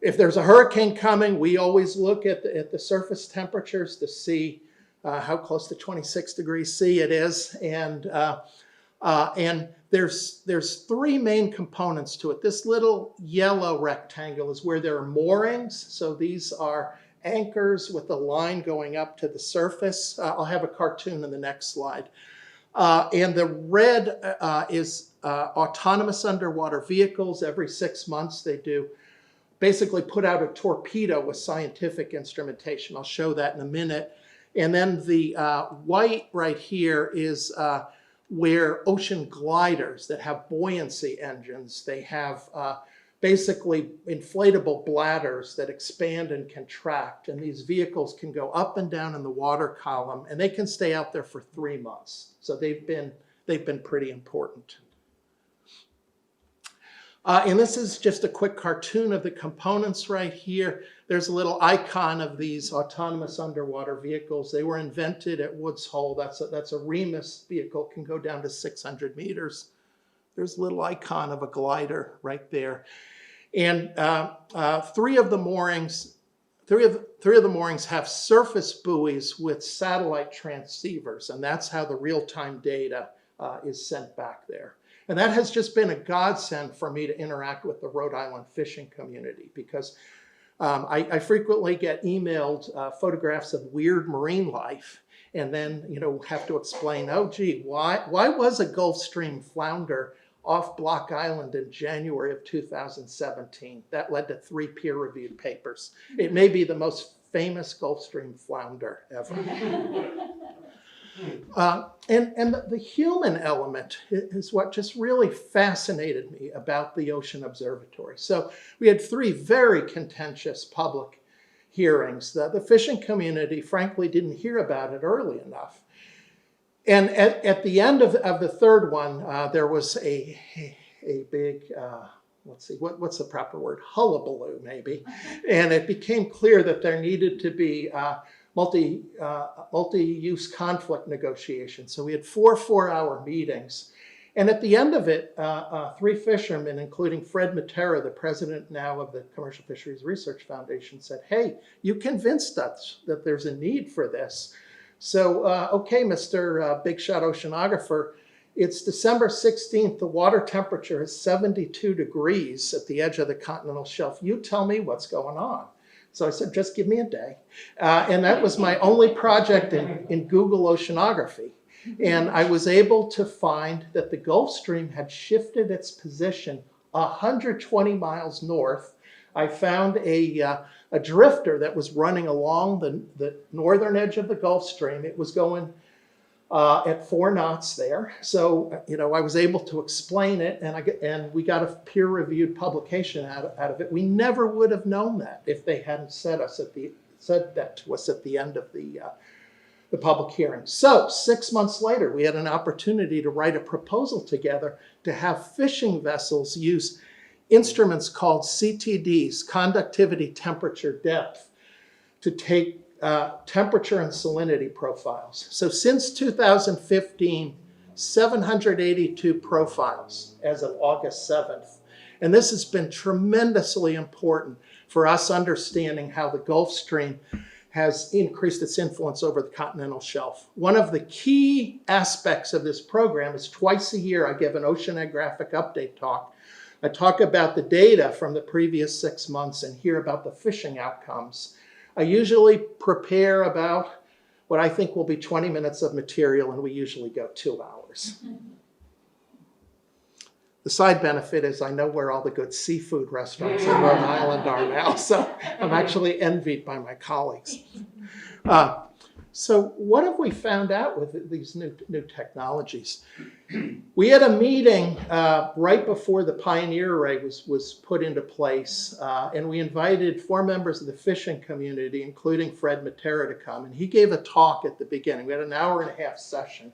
D: If there's a hurricane coming, we always look at the surface temperatures to see how close to 26 degrees C it is. And there's 3 main components to it. This little yellow rectangle is where there are moorings. So these are anchors with a line going up to the surface. I'll have a cartoon in the next slide. And the red is autonomous underwater vehicles. Every 6 months they do basically put out a torpedo with scientific instrumentation. I'll show that in a minute. And then the white right here is where ocean gliders that have buoyancy engines, they have basically inflatable bladders that expand and contract, and these vehicles can go up and down in the water column, and they can stay out there for 3 months. So they've been pretty important. And this is just a quick cartoon of the components right here. There's a little icon of these autonomous underwater vehicles. They were invented at Woods Hole. That's a Remus vehicle, can go down to 600 meters. There's a little icon of a glider right there. And 3 of the moorings have surface buoys with satellite transceivers, and that's how the real-time data is sent back there. And that has just been a godsend for me to interact with the Rhode Island fishing community, because I frequently get emailed photographs of weird marine life, and then have to explain, oh gee, why was a Gulf Stream flounder off Block Island in January of 2017? That led to 3 peer-reviewed papers. It may be the most famous Gulf Stream flounder ever. And the human element is what just really fascinated me about the Ocean Observatory. So we had 3 very contentious public hearings. The fishing community, frankly, didn't hear about it early enough. And at the end of the third one, there was a big, let's see, what's the proper word? Hullabaloo, maybe. And it became clear that there needed to be multi-use conflict negotiations. So we had 4 4-hour meetings. And at the end of it, 3 fishermen, including Fred Matera, the president now of the Commercial Fisheries Research Foundation, said, hey, you convinced us that there's a need for this. So, okay, Mr. Big Shot Oceanographer, it's December 16th. The water temperature is 72 degrees at the edge of the continental shelf. You tell me what's going on. So I said, just give me a day. And that was my only project in Google Oceanography. And I was able to find that the Gulf Stream had shifted its position 120 miles north. I found a drifter that was running along the northern edge of the Gulf Stream. It was going at 4 knots there. So, I was able to explain it, and we got a peer-reviewed publication out of it. We never would have known that if they hadn't said that to us at the end of the public hearing. So 6 months later, we had an opportunity to write a proposal together to have fishing vessels use instruments called CTDs, conductivity, temperature, depth, to take temperature and salinity profiles. So since 2015, 782 profiles as of August 7th. And this has been tremendously important for us understanding how the Gulf Stream has increased its influence over the continental shelf. One of the key aspects of this program is twice a year I give an oceanographic update talk. I talk about the data from the previous 6 months and hear about the fishing outcomes. I usually prepare about what I think will be 20 minutes of material, and we usually go 2 hours. The side benefit is I know where all the good seafood restaurants in Rhode Island are now, so I'm actually envied by my colleagues. So what have we found out with these new technologies? We had a meeting right before the Pioneer Array was put into place, and we invited 4 members of the fishing community, including Fred Matera, to come, and he gave a talk at the beginning. We had an 1.5-hour session.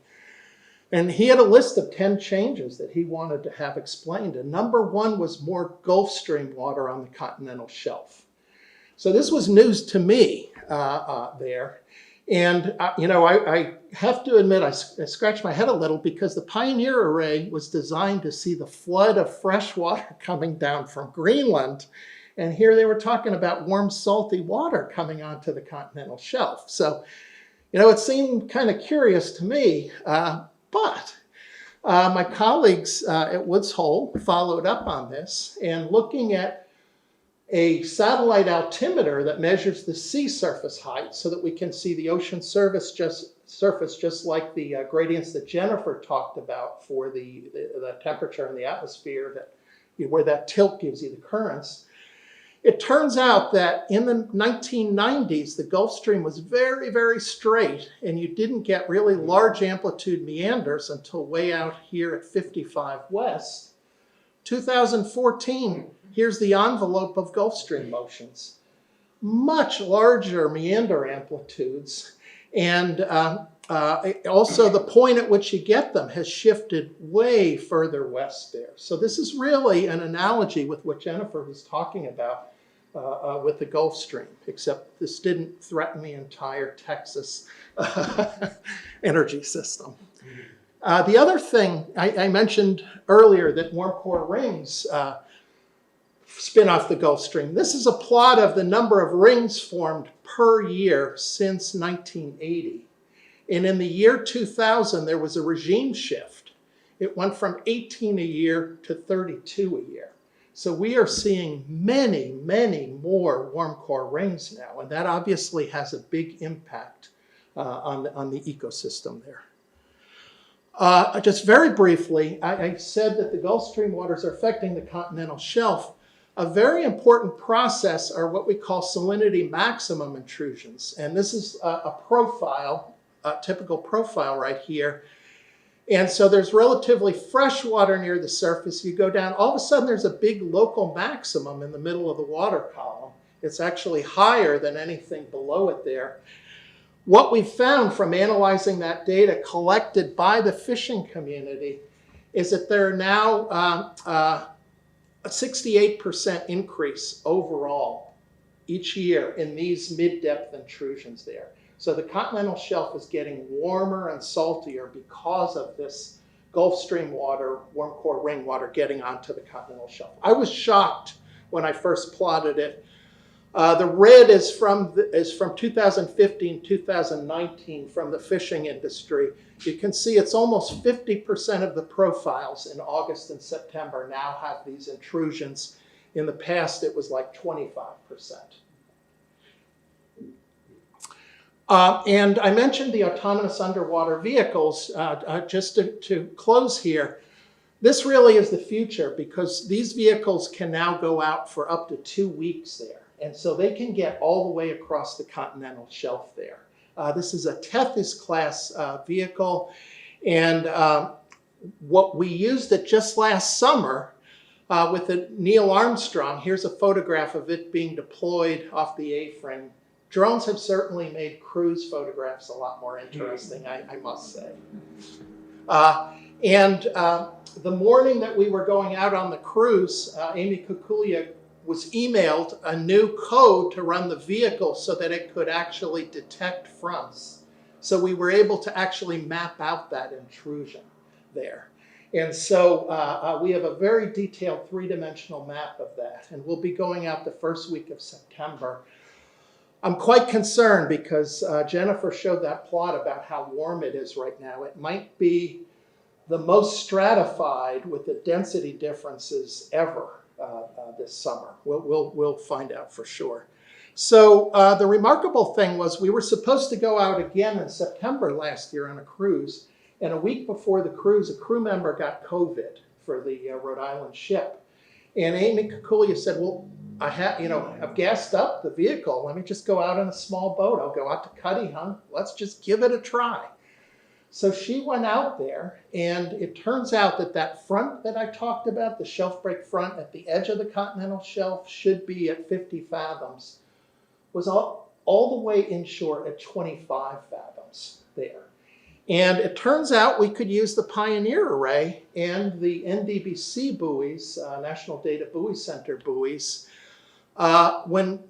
D: And he had a list of 10 changes that he wanted to have explained. And number 1 was more Gulf Stream water on the continental shelf. So this was news to me there. And, I have to admit, I scratched my head a little because the Pioneer Array was designed to see the flood of fresh water coming down from Greenland. And here they were talking about warm, salty water coming onto the continental shelf. So, it seemed kind of curious to me. But my colleagues at Woods Hole followed up on this, and looking at a satellite altimeter that measures the sea surface height so that we can see the ocean surface just like the gradients that Jennifer talked about for the temperature in the atmosphere, where that tilt gives you the currents. It turns out that in the 1990s, the Gulf Stream was very, very straight, and you didn't get really large amplitude meanders until way out here at 55 West. 2014, here's the envelope of Gulf Stream motions. Much larger meander amplitudes, and also the point at which you get them has shifted way further west there. So this is really an analogy with what Jennifer was talking about with the Gulf Stream, except this didn't threaten the entire Texas energy system. The other thing I mentioned earlier, that warm core rings spin off the Gulf Stream. This is a plot of the number of rings formed per year since 1980. And in the year 2000, there was a regime shift. It went from 18 a year to 32 a year. So we are seeing many, many more warm core rings now, and that obviously has a big impact on the ecosystem there. Just very briefly, I said that the Gulf Stream waters are affecting the continental shelf. A very important process are what we call salinity maximum intrusions, and this is a profile, a typical profile right here. And so there's relatively fresh water near the surface. You go down, all of a sudden there's a big local maximum in the middle of the water column. It's actually higher than anything below it there. What we've found from analyzing that data collected by the fishing community is that there are now a 68% increase overall each year in these mid-depth intrusions there. So the continental shelf is getting warmer and saltier because of this Gulf Stream water, warm core ring water getting onto the continental shelf. I was shocked when I first plotted it. The red is from 2015, 2019 from the fishing industry. You can see it's almost 50% of the profiles in August and September now have these intrusions. In the past, it was like 25%. And I mentioned the autonomous underwater vehicles. Just to close here, this really is the future because these vehicles can now go out for up to 2 weeks there. And so they can get all the way across the continental shelf there. This is a Tethys class vehicle. And what we used it just last summer with the Neil Armstrong. Here's a photograph of it being deployed off the A-frame. Drones have certainly made cruise photographs a lot more interesting, I must say. The morning that we were going out on the cruise, Amy Kukulia was emailed a new code to run the vehicle so that it could actually detect fronts. So we were able to actually map out that intrusion there. And so we have a very detailed 3-dimensional map of that, and we'll be going out the first week of September. I'm quite concerned because Jennifer showed that plot about how warm it is right now. It might be the most stratified with the density differences ever this summer. We'll find out for sure. So the remarkable thing was we were supposed to go out again in September last year on a cruise. And a week before the cruise, a crew member got COVID for the Rhode Island ship. And Amy Kukulia said, well, I've gassed up the vehicle. Let me just go out in a small boat. I'll go out to Cuttyhunk. Let's just give it a try. So she went out there, and it turns out that that front that I talked about, the shelf break front at the edge of the continental shelf, should be at 50 fathoms, was all the way inshore at 25 fathoms there. And it turns out we could use the Pioneer Array and the NDBC buoys, National Data Buoy Center buoys. When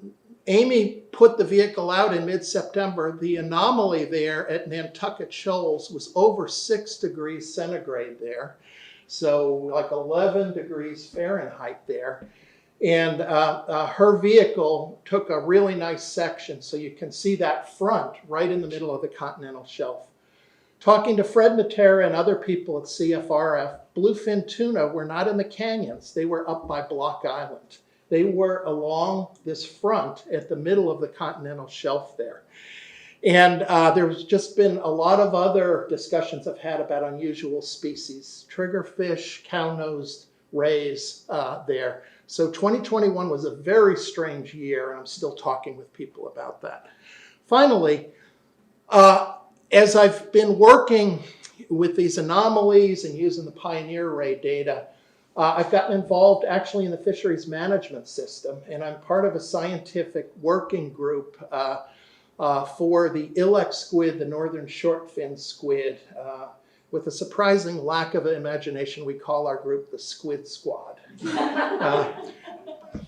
D: Amy put the vehicle out in mid-September, the anomaly there at Nantucket Shoals was over 6 degrees centigrade there. So like 11 degrees Fahrenheit there. And her vehicle took a really nice section. So you can see that front right in the middle of the continental shelf. Talking to Fred Matera and other people at CFRF, bluefin tuna were not in the canyons. They were up by Block Island. They were along this front at the middle of the continental shelf there. And there's just been a lot of other discussions I've had about unusual species, triggerfish, cow-nosed rays there. So 2021 was a very strange year, and I'm still talking with people about that. Finally, as I've been working with these anomalies and using the Pioneer Array data, I've gotten involved actually in the fisheries management system, and I'm part of a scientific working group for the Ilex squid, the northern short-fin squid. With a surprising lack of imagination, we call our group the Squid Squad.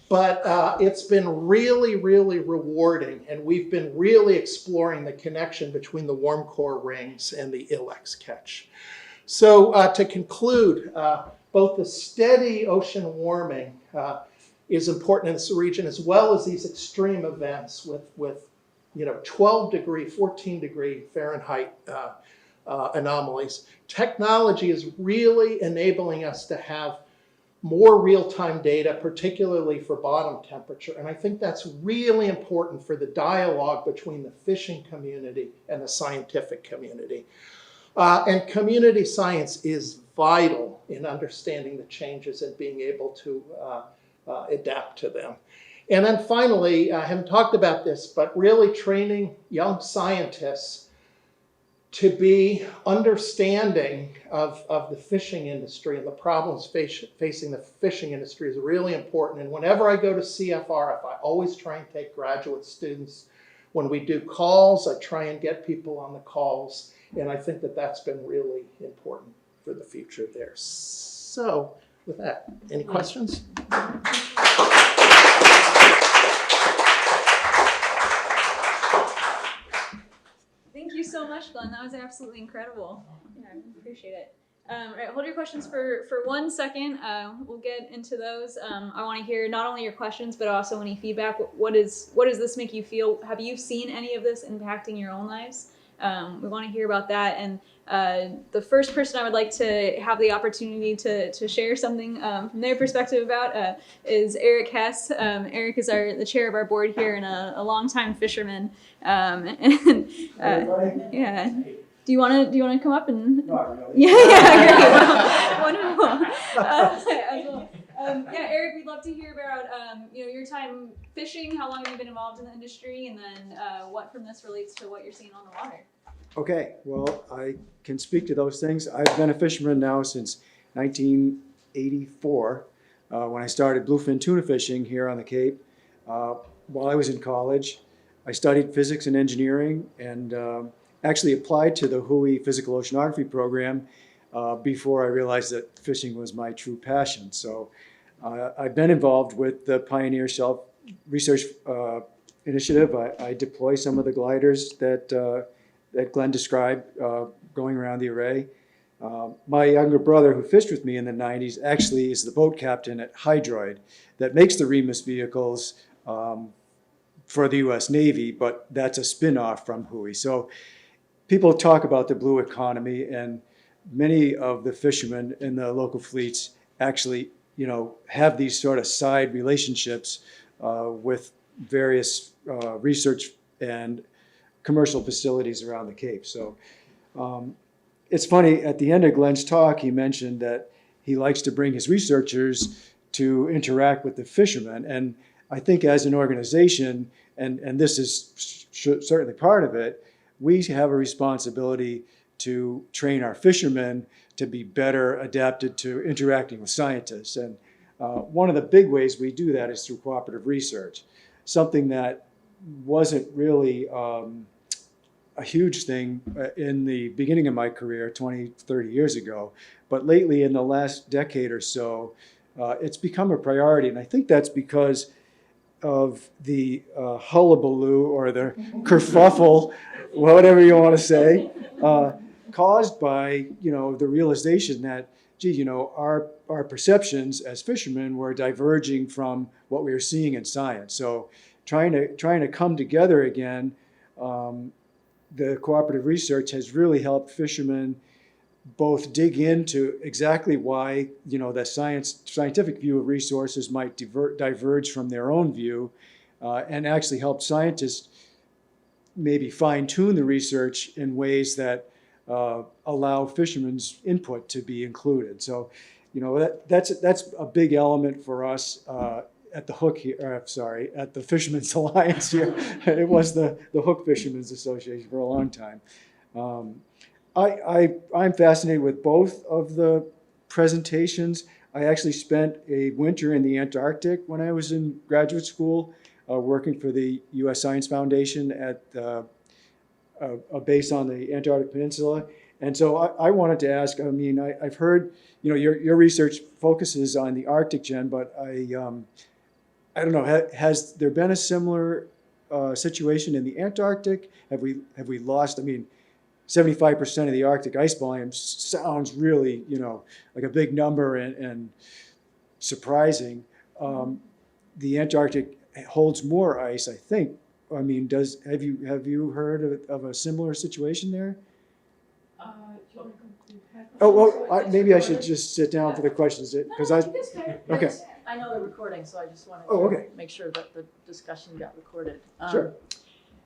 D: But it's been really, really rewarding, and we've been really exploring the connection between the warm core rings and the Ilex catch. So to conclude, both the steady ocean warming is important in this region, as well as these extreme events with 12 degree, 14 degree Fahrenheit anomalies. Technology is really enabling us to have more real-time data, particularly for bottom temperature. And I think that's really important for the dialogue between the fishing community and the scientific community. And community science is vital in understanding the changes and being able to adapt to them. And then finally, I haven't talked about this, but really training young scientists to be understanding of the fishing industry and the problems facing the fishing industry is really important. And whenever I go to CFRF, I always try and take graduate students. When we do calls, I try and get people on the calls. And I think that that's been really important for the future there. So with that, any questions?
B: Thank you so much, Glenn. That was absolutely incredible. Yeah, I appreciate it. All right, hold your questions for 1 second. We'll get into those. I want to hear not only your questions, but also any feedback. What does this make you feel? Have you seen any of this impacting your own lives? we want to hear about that. And the first person I would like to have the opportunity to share something from their perspective about is Eric Hess. Eric is the chair of our board here and a longtime fisherman. Yeah. Do you want to come up and?
E: Not really.
B: Yeah, great. Wonderful. Yeah, Eric, we'd love to hear about your time fishing. How long have you been involved in the industry, and then what from this relates to what you're seeing on the water?
E: Okay, well, I can speak to those things. I've been a fisherman now since 1984, when I started bluefin tuna fishing here on the Cape. While I was in college, I studied physics and engineering, and actually applied to the Hui Physical Oceanography program before I realized that fishing was my true passion. So I've been involved with the Pioneer Shelf Research Initiative. I deploy some of the gliders that Glenn described going around the array. My younger brother, who fished with me in the 90s, actually is the boat captain at Hydroid that makes the Remus vehicles for the US Navy, but that's a spin-off from Hui. So people talk about the blue economy, and many of the fishermen in the local fleets actually, have these sort of side relationships with various research and commercial facilities around the Cape. So it's funny, at the end of Glenn's talk, he mentioned that he likes to bring his researchers to interact with the fishermen. And I think as an organization, and this is certainly part of it, we have a responsibility to train our fishermen to be better adapted to interacting with scientists. And one of the big ways we do that is through cooperative research, something that wasn't really a huge thing in the beginning of my career 20, 30 years ago. But lately, in the last decade or so, it's become a priority. And I think that's because of the hullabaloo or the kerfuffle, whatever you want to say, caused by the realization that, our perceptions as fishermen were diverging from what we were seeing in science. So trying to come together again, the cooperative research has really helped fishermen both dig into exactly why the scientific view of resources might diverge from their own view, and actually help scientists maybe fine-tune the research in ways that allow fishermen's input to be included. So, that's a big element for us at the Hook here. At the Fishermen's Alliance here. It was the Hook Fishermen's Association for a long time. I'm fascinated with both of the presentations. I actually spent a winter in the Antarctic when I was in graduate school, working for the U.S. Science Foundation at a base on the Antarctic Peninsula. And so I wanted to ask, I've heard, your research focuses on the Arctic, Jen, but I don't know, has there been a similar situation in the Antarctic? Have we lost, 75% of the Arctic ice volume sounds really, like a big number and surprising. The Antarctic holds more ice, I think. Have you heard of a similar situation there? Oh, well, maybe I should just sit down for the questions because okay.
C: I know they're recording, so I just wanted
E: okay.
C: to make sure that the discussion got recorded.
E: Sure.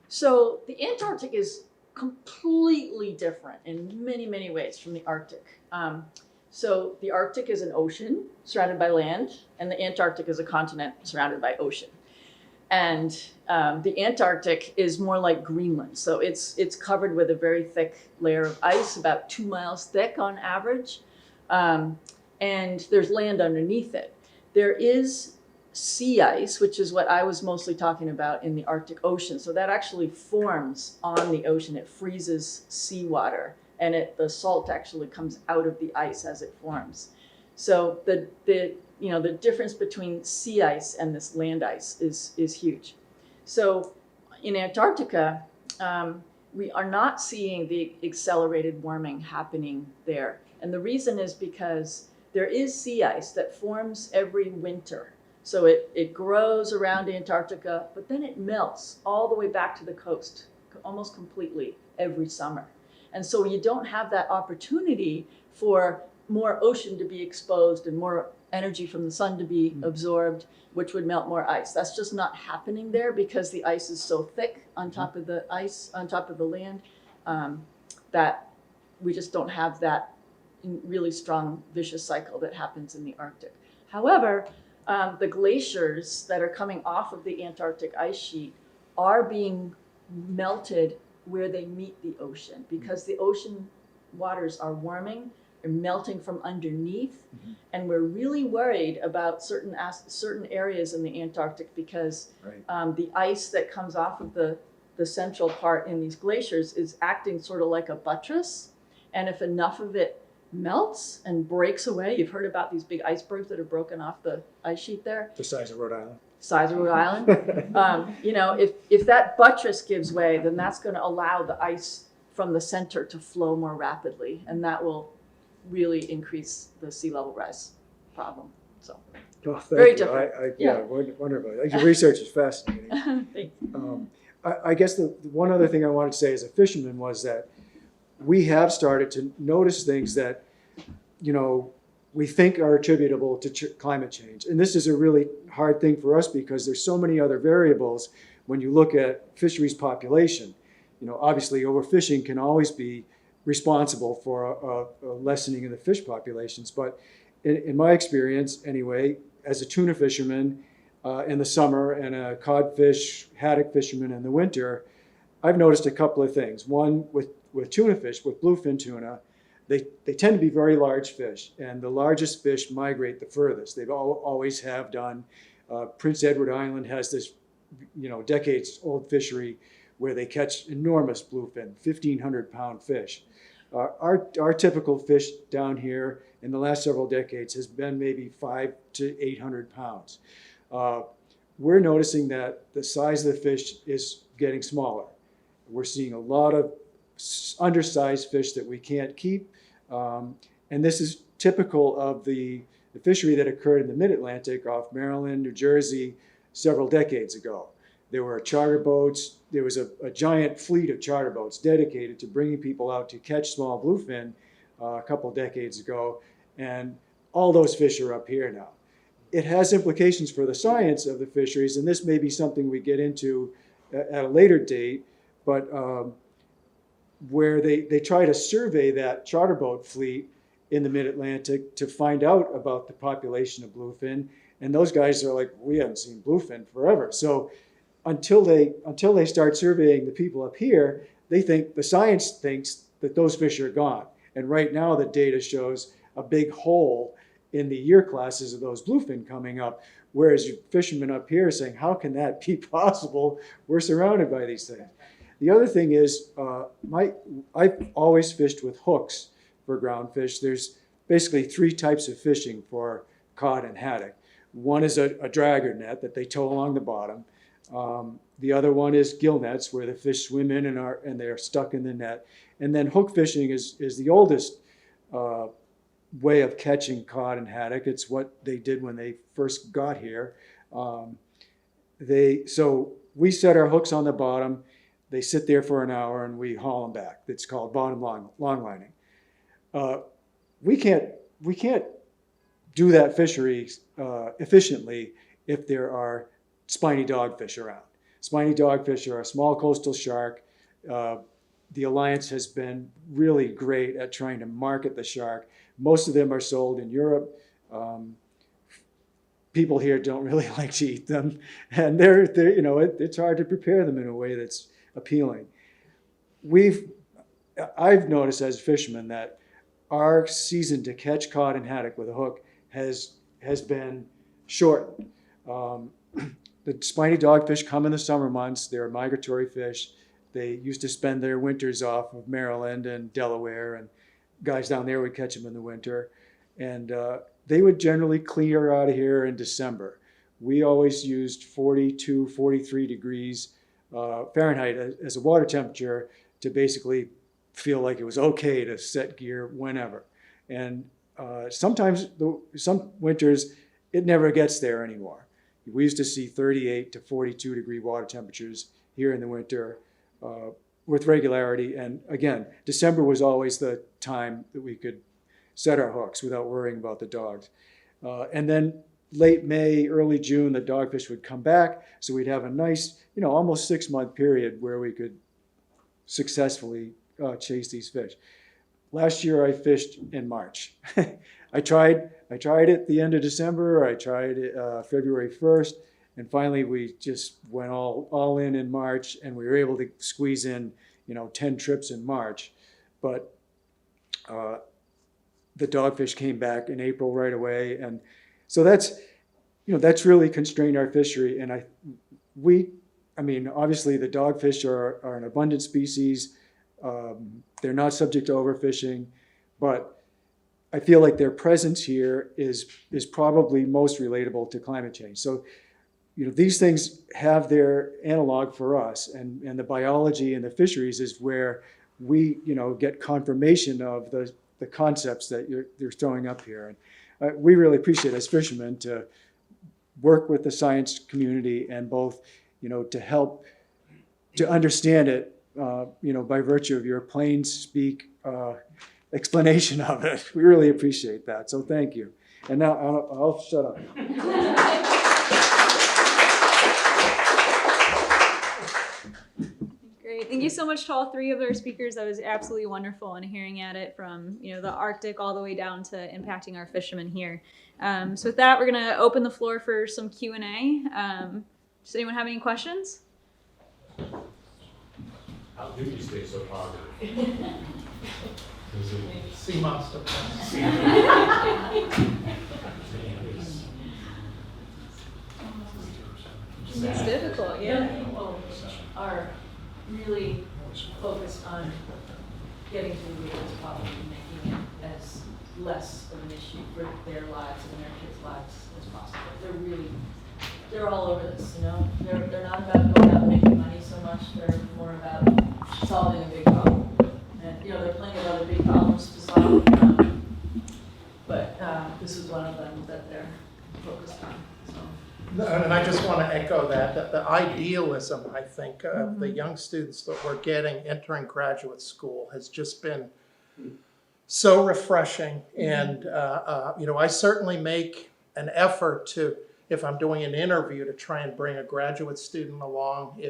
C: So the Antarctic is completely different in many, many ways from the Arctic. So the Arctic is an ocean surrounded by land, and the Antarctic is a continent surrounded by ocean. And the Antarctic is more like Greenland. So it's covered with a very thick layer of ice, about 2 miles thick on average. And there's land underneath it. There is sea ice, which is what I was mostly talking about in the Arctic Ocean. So that actually forms on the ocean. It freezes seawater, and the salt actually comes out of the ice as it forms. So the difference between sea ice and this land ice is huge. So in Antarctica, we are not seeing the accelerated warming happening there. And the reason is because there is sea ice that forms every winter. So it grows around Antarctica, but then it melts all the way back to the coast almost completely every summer. And so you don't have that opportunity for more ocean to be exposed and more energy from the sun to be absorbed, which would melt more ice. That's just not happening there because the ice is so thick on top of the ice, on top of the land, that we just don't have that really strong vicious cycle that happens in the Arctic. However, the glaciers that are coming off of the Antarctic ice sheet are being melted where they meet the ocean because the ocean waters are warming, they're melting from underneath, and we're really worried about certain areas in the Antarctic because the ice that comes off of the central part in these glaciers is acting sort of like a buttress, and if enough of it melts and breaks away, you've heard about these big icebergs that are broken off the ice sheet there.
E: The size of Rhode Island.
C: Size of Rhode Island. You know, if that buttress gives way, then that's going to allow the ice from the center to flow more rapidly, and that will really increase the sea level rise problem. So
E: Oh, thank
C: Very
E: you.
C: different.
E: Yeah, wonderful. Your research is fascinating.
C: thanks.
E: I guess the one other thing I wanted to say as a fisherman was that we have started to notice things that, you know, we think are attributable to climate change. And this is a really hard thing for us because there's so many other variables when you look at fisheries population. You know, obviously overfishing can always be responsible for a lessening in the fish populations. But in my experience, anyway, as a tuna fisherman in the summer and a codfish, haddock fisherman in the winter, I've noticed a couple of things. One, with tuna fish, with bluefin tuna, they tend to be very large fish, and the largest fish migrate the furthest. They've always have done. Prince Edward Island has this, you know, decades-old fishery where they catch enormous bluefin, 1,500-pound fish. Our typical fish down here in the last several decades has been maybe 500 to 800 pounds. We're noticing that the size of the fish is getting smaller. We're seeing a lot of undersized fish that we can't keep. And this is typical of the fishery that occurred in the mid-Atlantic off Maryland, New Jersey, several decades ago. There were charter boats. There was a giant fleet of charter boats dedicated to bringing people out to catch small bluefin a couple decades ago. And all those fish are up here now. It has implications for the science of the fisheries, and this may be something we get into at a later date, but where they try to survey that charter boat fleet in the mid-Atlantic to find out about the population of bluefin. And those guys are like, we haven't seen bluefin forever. So until they start surveying the people up here, the science thinks that those fish are gone. And right now the data shows a big hole in the year classes of those bluefin coming up. Whereas you fishermen up here are saying, how can that be possible? We're surrounded by these things. The other thing is, I've always fished with hooks for ground fish. There's basically three types of fishing for cod and haddock. One is a dragger net that they tow along the bottom. The other one is gill nets where the fish swim in and they're stuck in the net. And then hook fishing is the oldest way of catching cod and haddock. It's what they did when they first got here. So we set our hooks on the bottom. They sit there for an hour and we haul them back. It's called bottom long lining. We can't do that fishery efficiently if there are spiny dogfish around. Spiny dogfish are a small coastal shark. The Alliance has been really great at trying to market the shark. Most of them are sold in Europe. People here don't really like to eat them, and it's hard to prepare them in a way that's appealing. I've noticed as a fisherman that our season to catch cod and haddock with a hook has been shortened. The spiny dogfish come in the summer months. They're migratory fish. They used to spend their winters off of Maryland and Delaware, and guys down there would catch them in the winter. And they would generally clear out of here in December. We always used 42, 43 degrees Fahrenheit as a water temperature to basically feel like it was okay to set gear whenever. And sometimes, some winters, it never gets there anymore. We used to see 38 to 42 degree water temperatures here in the winter. with regularity. And again, December was always the time that we could set our hooks without worrying about the dogs. And then late May, early June, the dogfish would come back. So we'd have a nice, almost 6-month period where we could successfully chase these fish. Last year I fished in March. I tried at the end of December, I tried it February 1st, and finally we just went all in March, and we were able to squeeze in 10 trips in March. But the dogfish came back in April right away, and so that's really constrained our fishery. And obviously the dogfish are an abundant species. They're not subject to overfishing, but I feel like their presence here is probably most relatable to climate change. So, these things have their analog for us, and the biology and the fisheries is where we, get confirmation of the concepts that you're throwing up here. And we really appreciate as fishermen to work with the science community and both, to help to understand it, by virtue of your plain speak explanation of it. We really appreciate that. So thank you. And now I'll shut up.
B: Great. Thank you so much to all three of our speakers. That was absolutely wonderful, and hearing at it from the Arctic all the way down to impacting our fishermen here. So with that, we're going to open the floor for some Q&A. Does anyone have any questions?
F: How do you stay so positive?
D: Sea monster.
B: It's difficult, yeah.
G: People are really focused on getting to the root of this problem and making it as less of an issue for their lives and their kids' lives as possible. They're all over this, They're not about going out and making money so much. They're more about solving a big problem. And, there are plenty of other big problems to solve. But this is one of them that they're focused on. So.
D: And I just want to echo that the idealism, I think, of the young students that we're getting entering graduate school has just been so refreshing. And, I certainly make an effort to, if I'm doing an interview, to try and bring a graduate student along.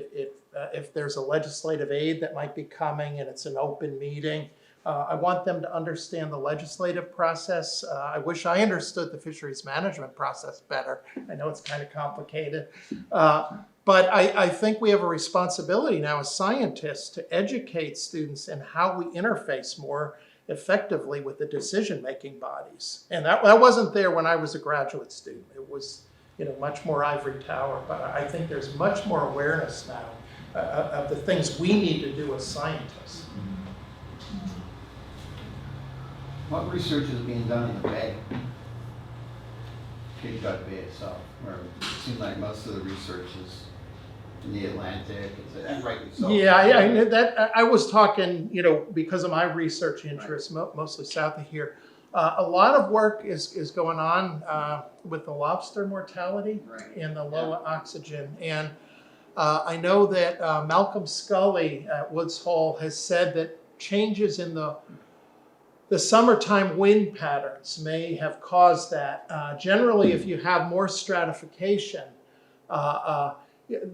D: If there's a legislative aid that might be coming and it's an open meeting, I want them to understand the legislative process. I wish I understood the fisheries management process better. I know it's kind of complicated. But I think we have a responsibility now as scientists to educate students in how we interface more effectively with the decision-making bodies. And that wasn't there when I was a graduate student. It was much more ivory tower, but I think there's much more awareness now of the things we need to do as scientists.
H: What research is being done in the bay? Cape Cod Bay itself, where it seems like most of the research is in the Atlantic, and rightly so.
D: Yeah, I knew that. I was talking, because of my research interests, mostly south of here. A lot of work is going on with the lobster mortality and the low oxygen. And I know that Malcolm Scully at Woods Hole has said that changes in the summertime wind patterns may have caused that. Generally, if you have more stratification,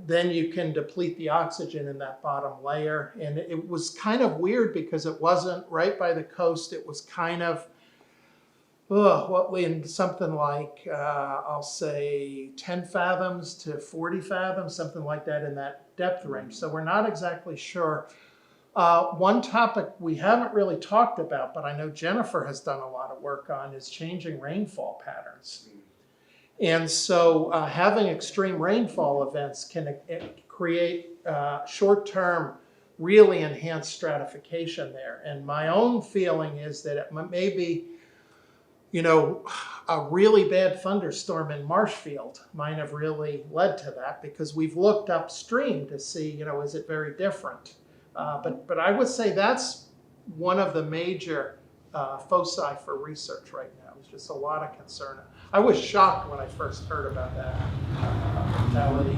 D: then you can deplete the oxygen in that bottom layer. And it was kind of weird because it wasn't right by the coast. It was kind of something like, I'll say 10 fathoms to 40 fathoms, something like that in that depth range. So we're not exactly sure. One topic we haven't really talked about, but I know Jennifer has done a lot of work on, is changing rainfall patterns. And so having extreme rainfall events can create short-term, really enhanced stratification there. And my own feeling is that it may be, a really bad thunderstorm in Marshfield might have really led to that, because we've looked upstream to see, is it very different? But I would say that's one of the major foci for research right now. There's just a lot of concern. I was shocked when I first heard about that mortality.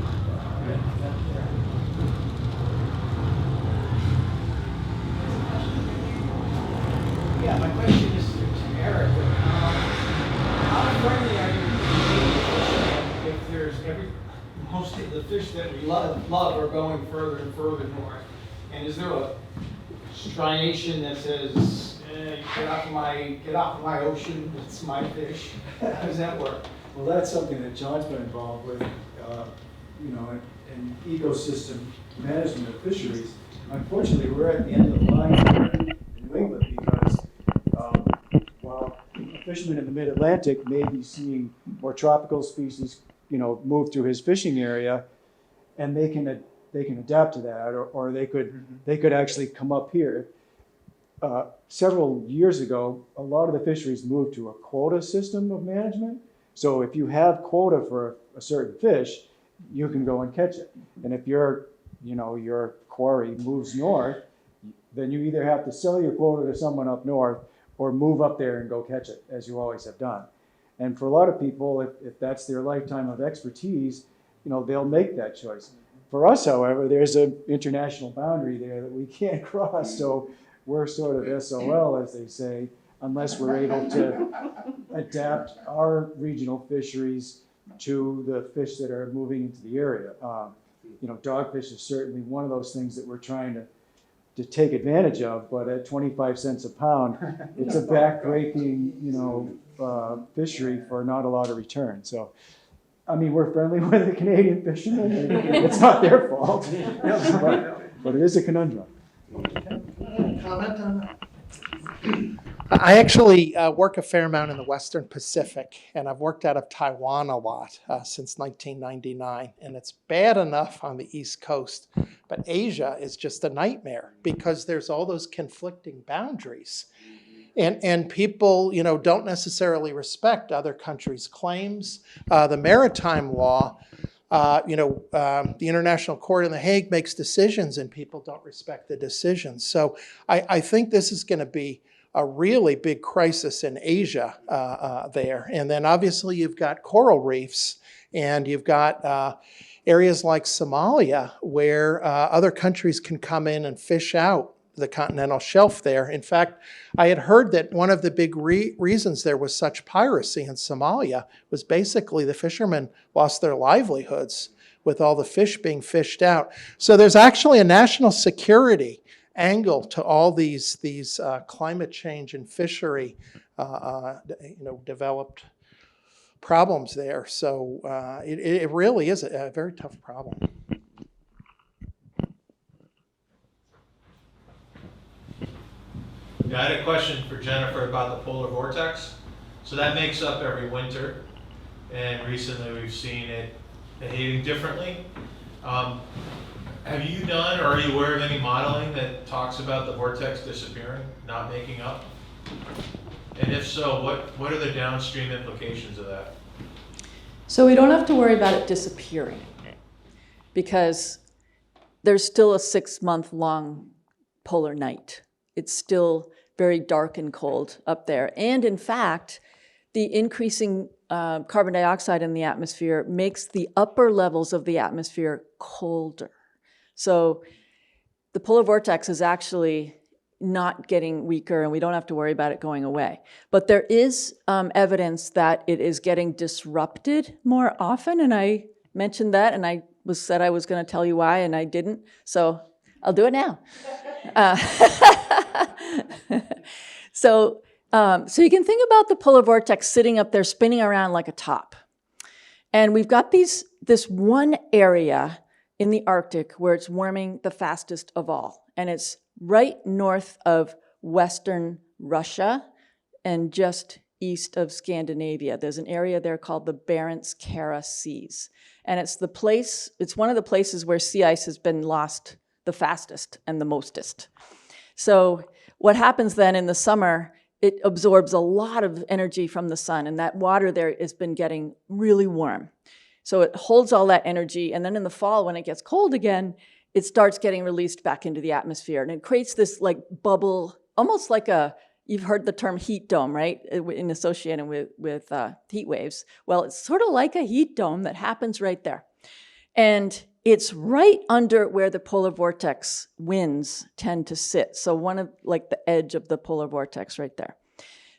I: And is there a striation that says, get off of my ocean, it's my fish? How does that work?
E: Well, that's something that John's been involved with, in ecosystem management of fisheries. Unfortunately, we're at the end of the line here in New England because while a fisherman in the mid-Atlantic may be seeing more tropical species, move through his fishing area, and they can adapt to that, or they could actually come up here. Several years ago, a lot of the fisheries moved to a quota system of management. So if you have quota for a certain fish, you can go and catch it. And if your quarry moves north, then you either have to sell your quota to someone up north or move up there and go catch it, as you always have done. And for a lot of people, if that's their lifetime of expertise, they'll make that choice. For us, however, there's an international boundary there that we can't cross. So we're sort of SOL, as they say, unless we're able to adapt our regional fisheries to the fish that are moving into the area. Dogfish is certainly one of those things that we're trying to take advantage of, but at 25 cents a pound, it's a backbreaking, fishery for not a lot of return. So, we're friendly with the Canadian fishermen. It's not their fault, but it is a conundrum.
D: Comment on that? I actually work a fair amount in the Western Pacific, and I've worked out of Taiwan a lot since 1999, and it's bad enough on the East Coast, but Asia is just a nightmare because there's all those conflicting boundaries. And people, don't necessarily respect other countries' claims. The maritime law, the International Court in The Hague makes decisions and people don't respect the decisions. So I think this is going to be a really big crisis in Asia there. And then obviously you've got coral reefs and you've got areas like Somalia where other countries can come in and fish out the continental shelf there. In fact, I had heard that one of the big reasons there was such piracy in Somalia was basically the fishermen lost their livelihoods with all the fish being fished out. So there's actually a national security angle to all these climate change and fishery developed problems there. So it really is a very tough problem.
J: Yeah, I had a question for Jennifer about the polar vortex. So that makes up every winter, and recently we've seen it behaving differently. Have you done, or are you aware of any modeling that talks about the vortex disappearing, not making up? And if so, what are the downstream implications of that?
C: So we don't have to worry about it disappearing because there's still a 6-month-long polar night. It's still very dark and cold up there. And in fact, the increasing carbon dioxide in the atmosphere makes the upper levels of the atmosphere colder. So the polar vortex is actually not getting weaker and we don't have to worry about it going away. But there is evidence that it is getting disrupted more often. And I mentioned that and I said I was going to tell you why and I didn't. So I'll do it now. So you can think about the polar vortex sitting up there spinning around like a top. And we've got this one area in the Arctic where it's warming the fastest of all. And it's right north of Western Russia and just east of Scandinavia. There's an area there called the Barents-Kara Seas. And it's one of the places where sea ice has been lost the fastest and the mostest. So what happens then in the summer, it absorbs a lot of energy from the sun, and that water there has been getting really warm. So it holds all that energy, and then in the fall, when it gets cold again, it starts getting released back into the atmosphere, and it creates this like bubble, almost like you've heard the term heat dome, right, in associated with heat waves. Well, it's sort of like a heat dome that happens right there. And it's right under where the polar vortex winds tend to sit. So one of like the edge of the polar vortex right there.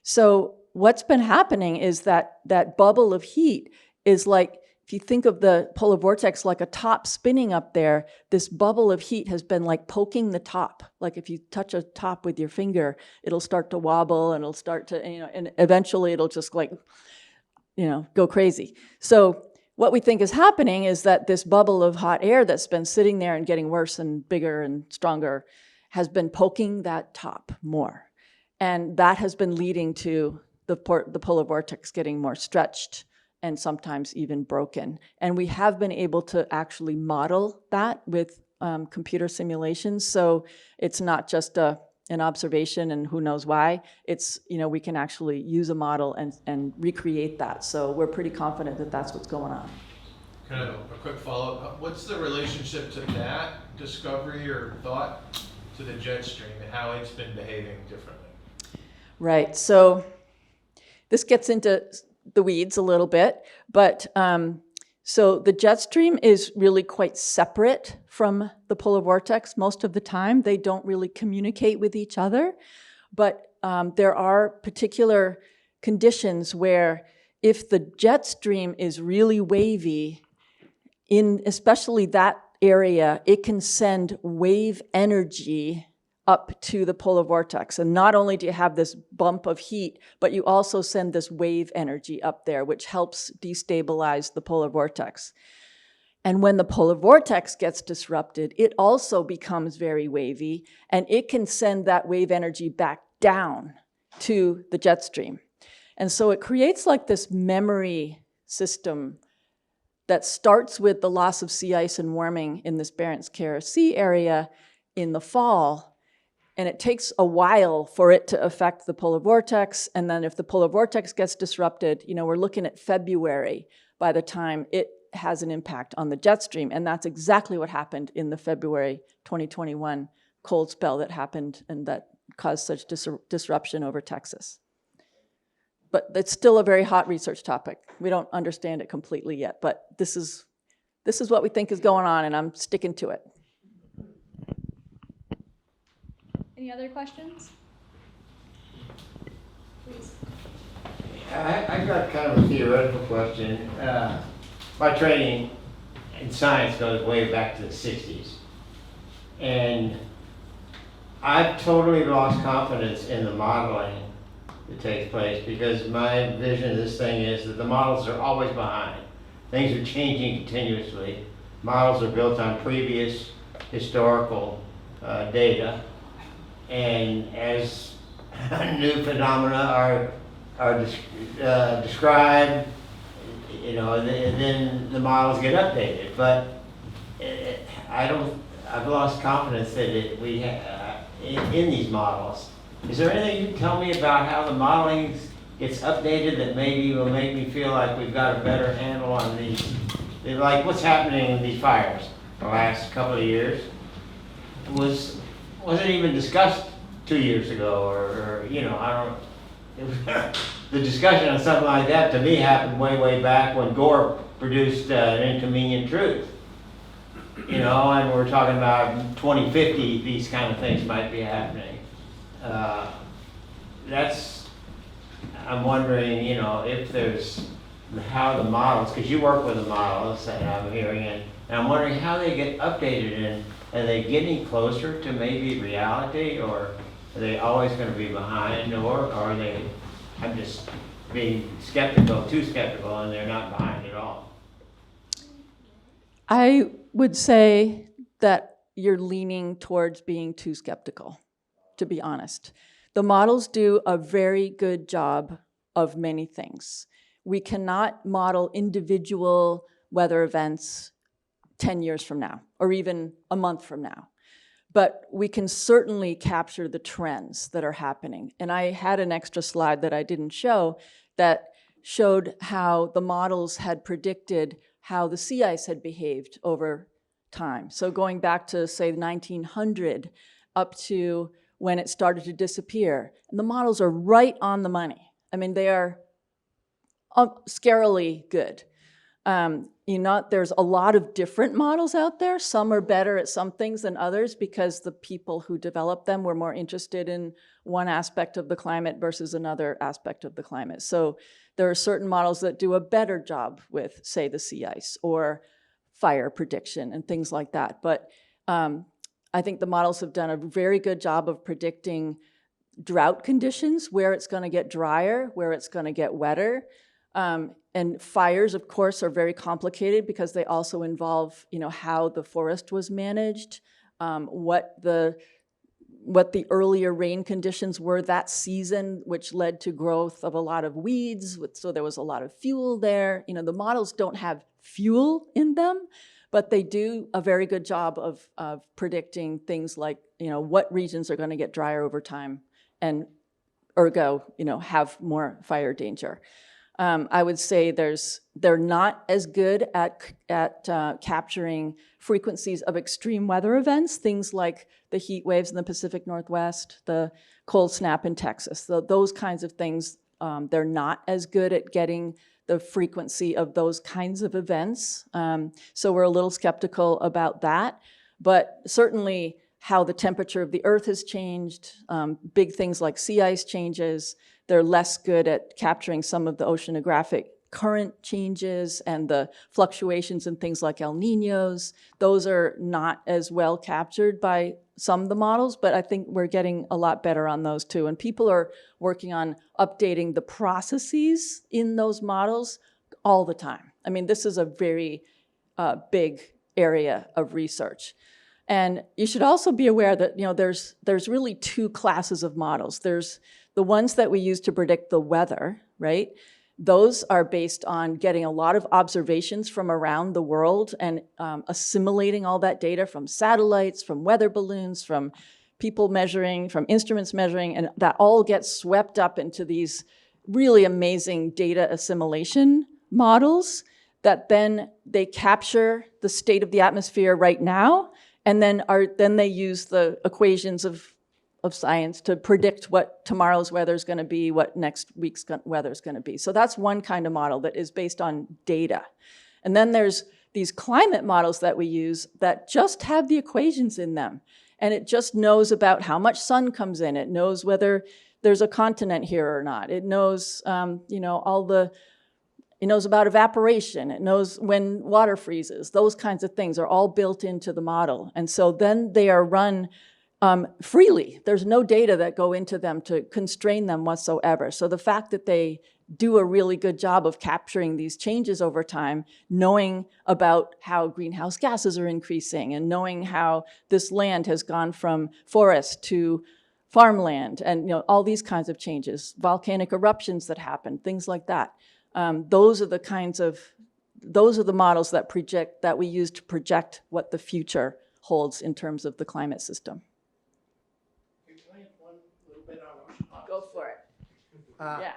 C: So what's been happening is that bubble of heat is like if you think of the polar vortex like a top spinning up there, this bubble of heat has been like poking the top. Like if you touch a top with your finger, it'll start to wobble and it'll start to, and eventually it'll just like, go crazy. So what we think is happening is that this bubble of hot air that's been sitting there and getting worse and bigger and stronger has been poking that top more. And that has been leading to the polar vortex getting more stretched and sometimes even broken. And we have been able to actually model that with computer simulations. So it's not just an observation and who knows why. It's, we can actually use a model and recreate that. So we're pretty confident that that's what's going on.
J: Kind of a quick follow-up. What's the relationship to that discovery or thought to the jet stream and how it's been behaving differently?
C: Right, so this gets into the weeds a little bit, but so the jet stream is really quite separate from the polar vortex most of the time. They don't really communicate with each other, but there are particular conditions where if the jet stream is really wavy, in especially that area, it can send wave energy up to the polar vortex. And not only do you have this bump of heat, but you also send this wave energy up there, which helps destabilize the polar vortex. And when the polar vortex gets disrupted, it also becomes very wavy, and it can send that wave energy back down to the jet stream. And so it creates like this memory system that starts with the loss of sea ice and warming in this Barents Sea area in the fall. And it takes a while for it to affect the polar vortex. And then if the polar vortex gets disrupted, we're looking at February by the time it has an impact on the jet stream. And that's exactly what happened in the February 2021 cold spell that happened and that caused such disruption over Texas. But it's still a very hot research topic. We don't understand it completely yet, but this is what we think is going on, and I'm sticking to it.
B: Any other questions? Please.
K: I've got kind of a theoretical question. My training in science goes way back to the 60s. And I've totally lost confidence in the modeling that takes place because my vision of this thing is that the models are always behind. Things are changing continuously. Models are built on previous historical data. And as new phenomena are described, then the models get updated. But I've lost confidence that we have in these models. Is there anything you can tell me about how the modeling gets updated that maybe will make me feel like we've got a better handle on these? Like what's happening in these fires the last couple of years wasn't even discussed 2 years ago, or I don't. The discussion on something like that to me happened way back when Gore produced An Inconvenient Truth. And we're talking about 2050, these kind of things might be happening. I'm wondering, if there's how the models, because you work with the models that I'm hearing, and I'm wondering how they get updated, and are they getting closer to maybe reality, or are they always going to be behind, or are they, I'm just being too skeptical, and they're not behind at all?
C: I would say that you're leaning towards being too skeptical, to be honest. The models do a very good job of many things. We cannot model individual weather events 10 years from now, or even a month from now. But we can certainly capture the trends that are happening. And I had an extra slide that I didn't show that showed how the models had predicted how the sea ice had behaved over time. So going back to, say, 1900 up to when it started to disappear. And the models are right on the money. I mean, they are scarily good. There's a lot of different models out there. Some are better at some things than others because the people who developed them were more interested in one aspect of the climate versus another aspect of the climate. So there are certain models that do a better job with, say, the sea ice or fire prediction and things like that. But I think the models have done a very good job of predicting drought conditions, where it's going to get drier, where it's going to get wetter. And fires, of course, are very complicated because they also involve, how the forest was managed, what the earlier rain conditions were that season, which led to growth of a lot of weeds. So there was a lot of fuel there. The models don't have fuel in them, but they do a very good job of predicting things like, what regions are going to get drier over time and ergo, have more fire danger. I would say they're not as good at capturing frequencies of extreme weather events, things like the heat waves in the Pacific Northwest, the cold snap in Texas, those kinds of things. They're not as good at getting the frequency of those kinds of events. So we're a little skeptical about that, but certainly how the temperature of the Earth has changed, big things like sea ice changes. They're less good at capturing some of the oceanographic current changes and the fluctuations in things like El Niños. Those are not as well captured by some of the models, but I think we're getting a lot better on those too. And people are working on updating the processes in those models all the time. I mean, this is a very big area of research. And you should also be aware that there's really two classes of models. There's the ones that we use to predict the weather, right? Those are based on getting a lot of observations from around the world and assimilating all that data from satellites, from weather balloons, from people measuring, from instruments measuring, and that all gets swept up into these really amazing data assimilation models that then they capture the state of the atmosphere right now, and then they use the equations of science to predict what tomorrow's weather is going to be, what next week's weather is going to be. So that's one kind of model that is based on data. And then there's these climate models that we use that just have the equations in them. And it just knows about how much sun comes in. It knows whether there's a continent here or not. It knows, it knows about evaporation. It knows when water freezes. Those kinds of things are all built into the model. And so then they are run freely. There's no data that go into them to constrain them whatsoever. So the fact that they do a really good job of capturing these changes over time, knowing about how greenhouse gases are increasing and knowing how this land has gone from forest to farmland and all these kinds of changes, volcanic eruptions that happen, things like that. Those are the models that we use to project what the future holds in terms of the climate system. Go for it. Yeah.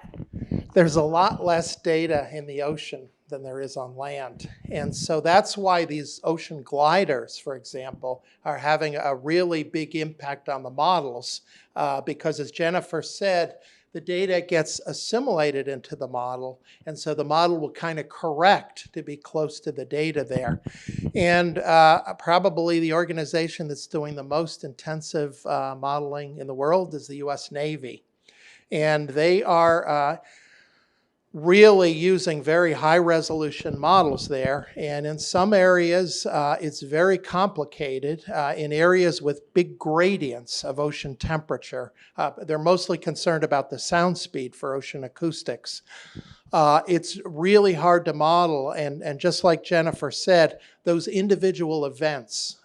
D: There's a lot less data in the ocean than there is on land. And so that's why these ocean gliders, for example, are having a really big impact on the models because, as Jennifer said, the data gets assimilated into the model, and so the model will kind of correct to be close to the data there. And probably the organization that's doing the most intensive modeling in the world is the US Navy. And they are really using very high resolution models there. And in some areas, it's very complicated. In areas with big gradients of ocean temperature, they're mostly concerned about the sound speed for ocean acoustics. It's really hard to model. And just like Jennifer said, those individual events,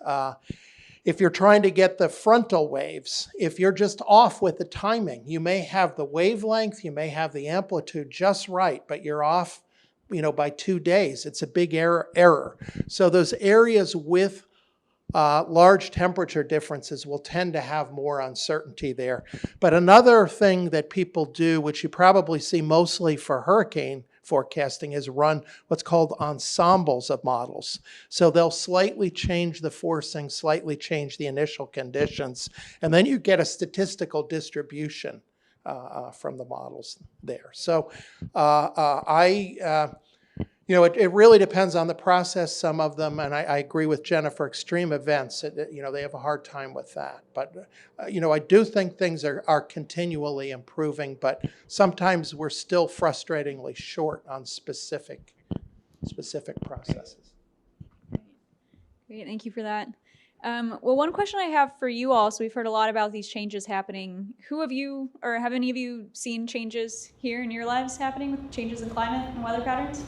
D: if you're trying to get the frontal waves, if you're just off with the timing, you may have the wavelength, you may have the amplitude just right, but you're off, by 2 days. It's a big error. So those areas with large temperature differences will tend to have more uncertainty there. But another thing that people do, which you probably see mostly for hurricane forecasting, is run what's called ensembles of models. So they'll slightly change the forcing, slightly change the initial conditions, and then you get a statistical distribution from the models there. So It really depends on the process, some of them, and I agree with Jennifer, extreme events, they have a hard time with that. But, I do think things are continually improving, but sometimes we're still frustratingly short on specific processes.
B: Great, thank you for that. Well, one question I have for you all, so we've heard a lot about these changes happening. Who of you, or have any of you seen changes here in your lives happening with changes in climate and weather patterns?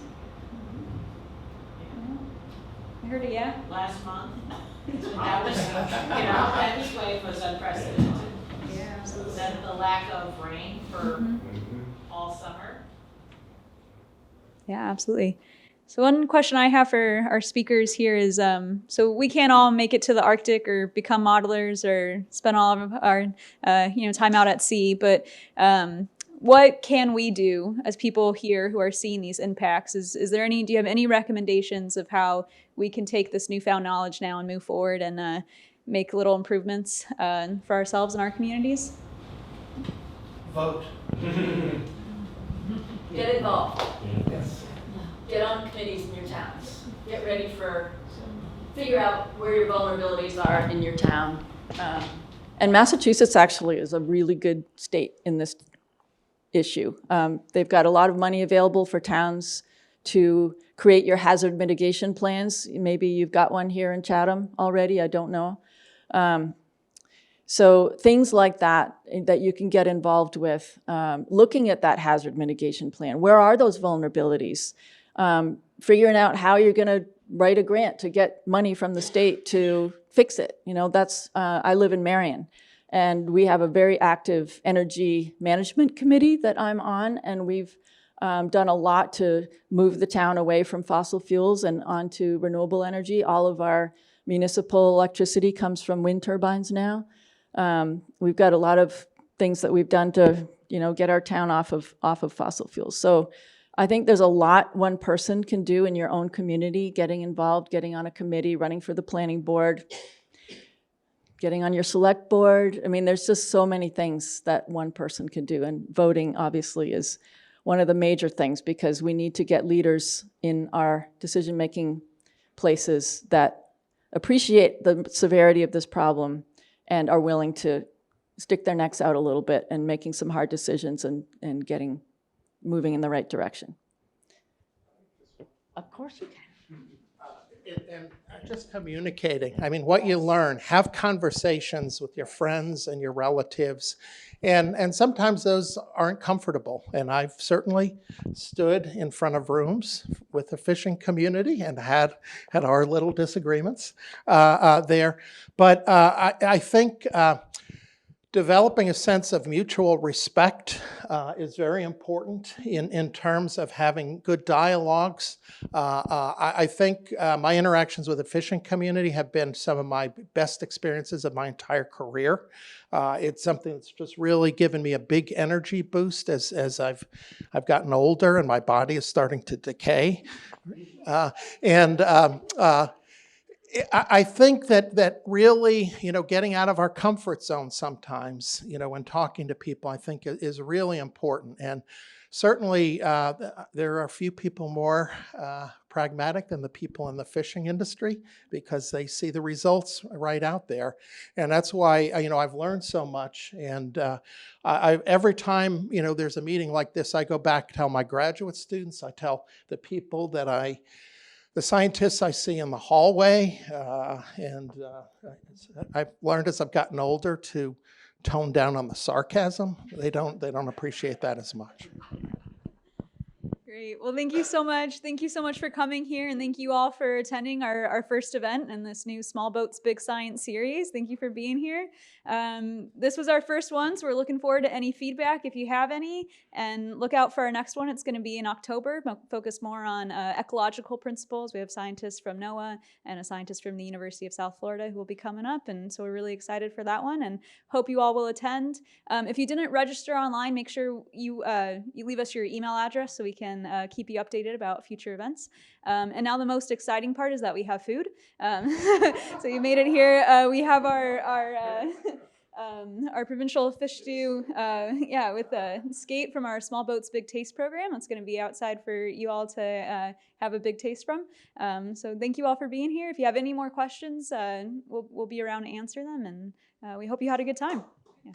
B: I heard a yeah.
G: Last month, that was, that heat wave was unprecedented.
B: Yeah, absolutely.
G: Then the lack of rain for all summer.
B: Yeah, absolutely. So one question I have for our speakers here is, so we can't all make it to the Arctic or become modelers or spend all of our, time out at sea, but what can we do as people here who are seeing these impacts? Do you have any recommendations of how we can take this newfound knowledge now and move forward and make little improvements for ourselves and our communities?
I: Vote.
C: Get involved.
I: Yes.
C: Get on committees in your towns. Get ready figure out where your vulnerabilities are in your town. And Massachusetts actually is a really good state in this issue. They've got a lot of money available for towns to create your hazard mitigation plans. Maybe you've got one here in Chatham already, I don't know. So things like that you can get involved with, looking at that hazard mitigation plan. Where are those vulnerabilities? Figuring out how you're gonna write a grant to get money from the state to fix it. I live in Marion, and we have a very active energy management committee that I'm on, and we've done a lot to move the town away from fossil fuels and onto renewable energy. All of our municipal electricity comes from wind turbines now. We've got a lot of things that we've done to, get our town off of fossil fuels. So I think there's a lot one person can do in your own community, getting involved, getting on a committee, running for the planning board, getting on your select board. I mean, there's just so many things that one person can do, and voting obviously is one of the major things, because we need to get leaders in our decision-making places that appreciate the severity of this problem and are willing to stick their necks out a little bit and making some hard decisions and moving in the right direction. Of course you can.
D: And just communicating. I mean, what you learn, have conversations with your friends and your relatives. And sometimes those aren't comfortable. And I've certainly stood in front of rooms with the fishing community and had our little disagreements there. But I think developing a sense of mutual respect is very important in terms of having good dialogues. I think my interactions with the fishing community have been some of my best experiences of my entire career. It's something that's just really given me a big energy boost as I've gotten older and my body is starting to decay. I think that really, getting out of our comfort zone sometimes, when talking to people, I think is really important. And certainly there are a few people more pragmatic than the people in the fishing industry, because they see the results right out there. And that's why, I've learned so much. And every time, there's a meeting like this, I go back, tell my graduate students, I tell the people the scientists I see in the hallway, I've learned as I've gotten older to tone down on the sarcasm. They don't appreciate that as much.
B: Great. Well, thank you so much. Thank you so much for coming here, and thank you all for attending our first event in this new Small Boats, Big Science series. Thank you for being here. This was our first one, so we're looking forward to any feedback if you have any, and look out for our next one. It's going to be in October, focus more on ecological principles. We have scientists from NOAA and a scientist from the University of South Florida who will be coming up, and so we're really excited for that one, and hope you all will attend. If you didn't register online, make sure you leave us your email address so we can keep you updated about future events. And now the most exciting part is that we have food. So you made it here. We have our our provincial fish stew, with a skate from our Small Boats Big Taste program. That's going to be outside for you all to have a big taste from. So thank you all for being here. If you have any more questions, we'll be around to answer them, and we hope you had a good time. Yeah.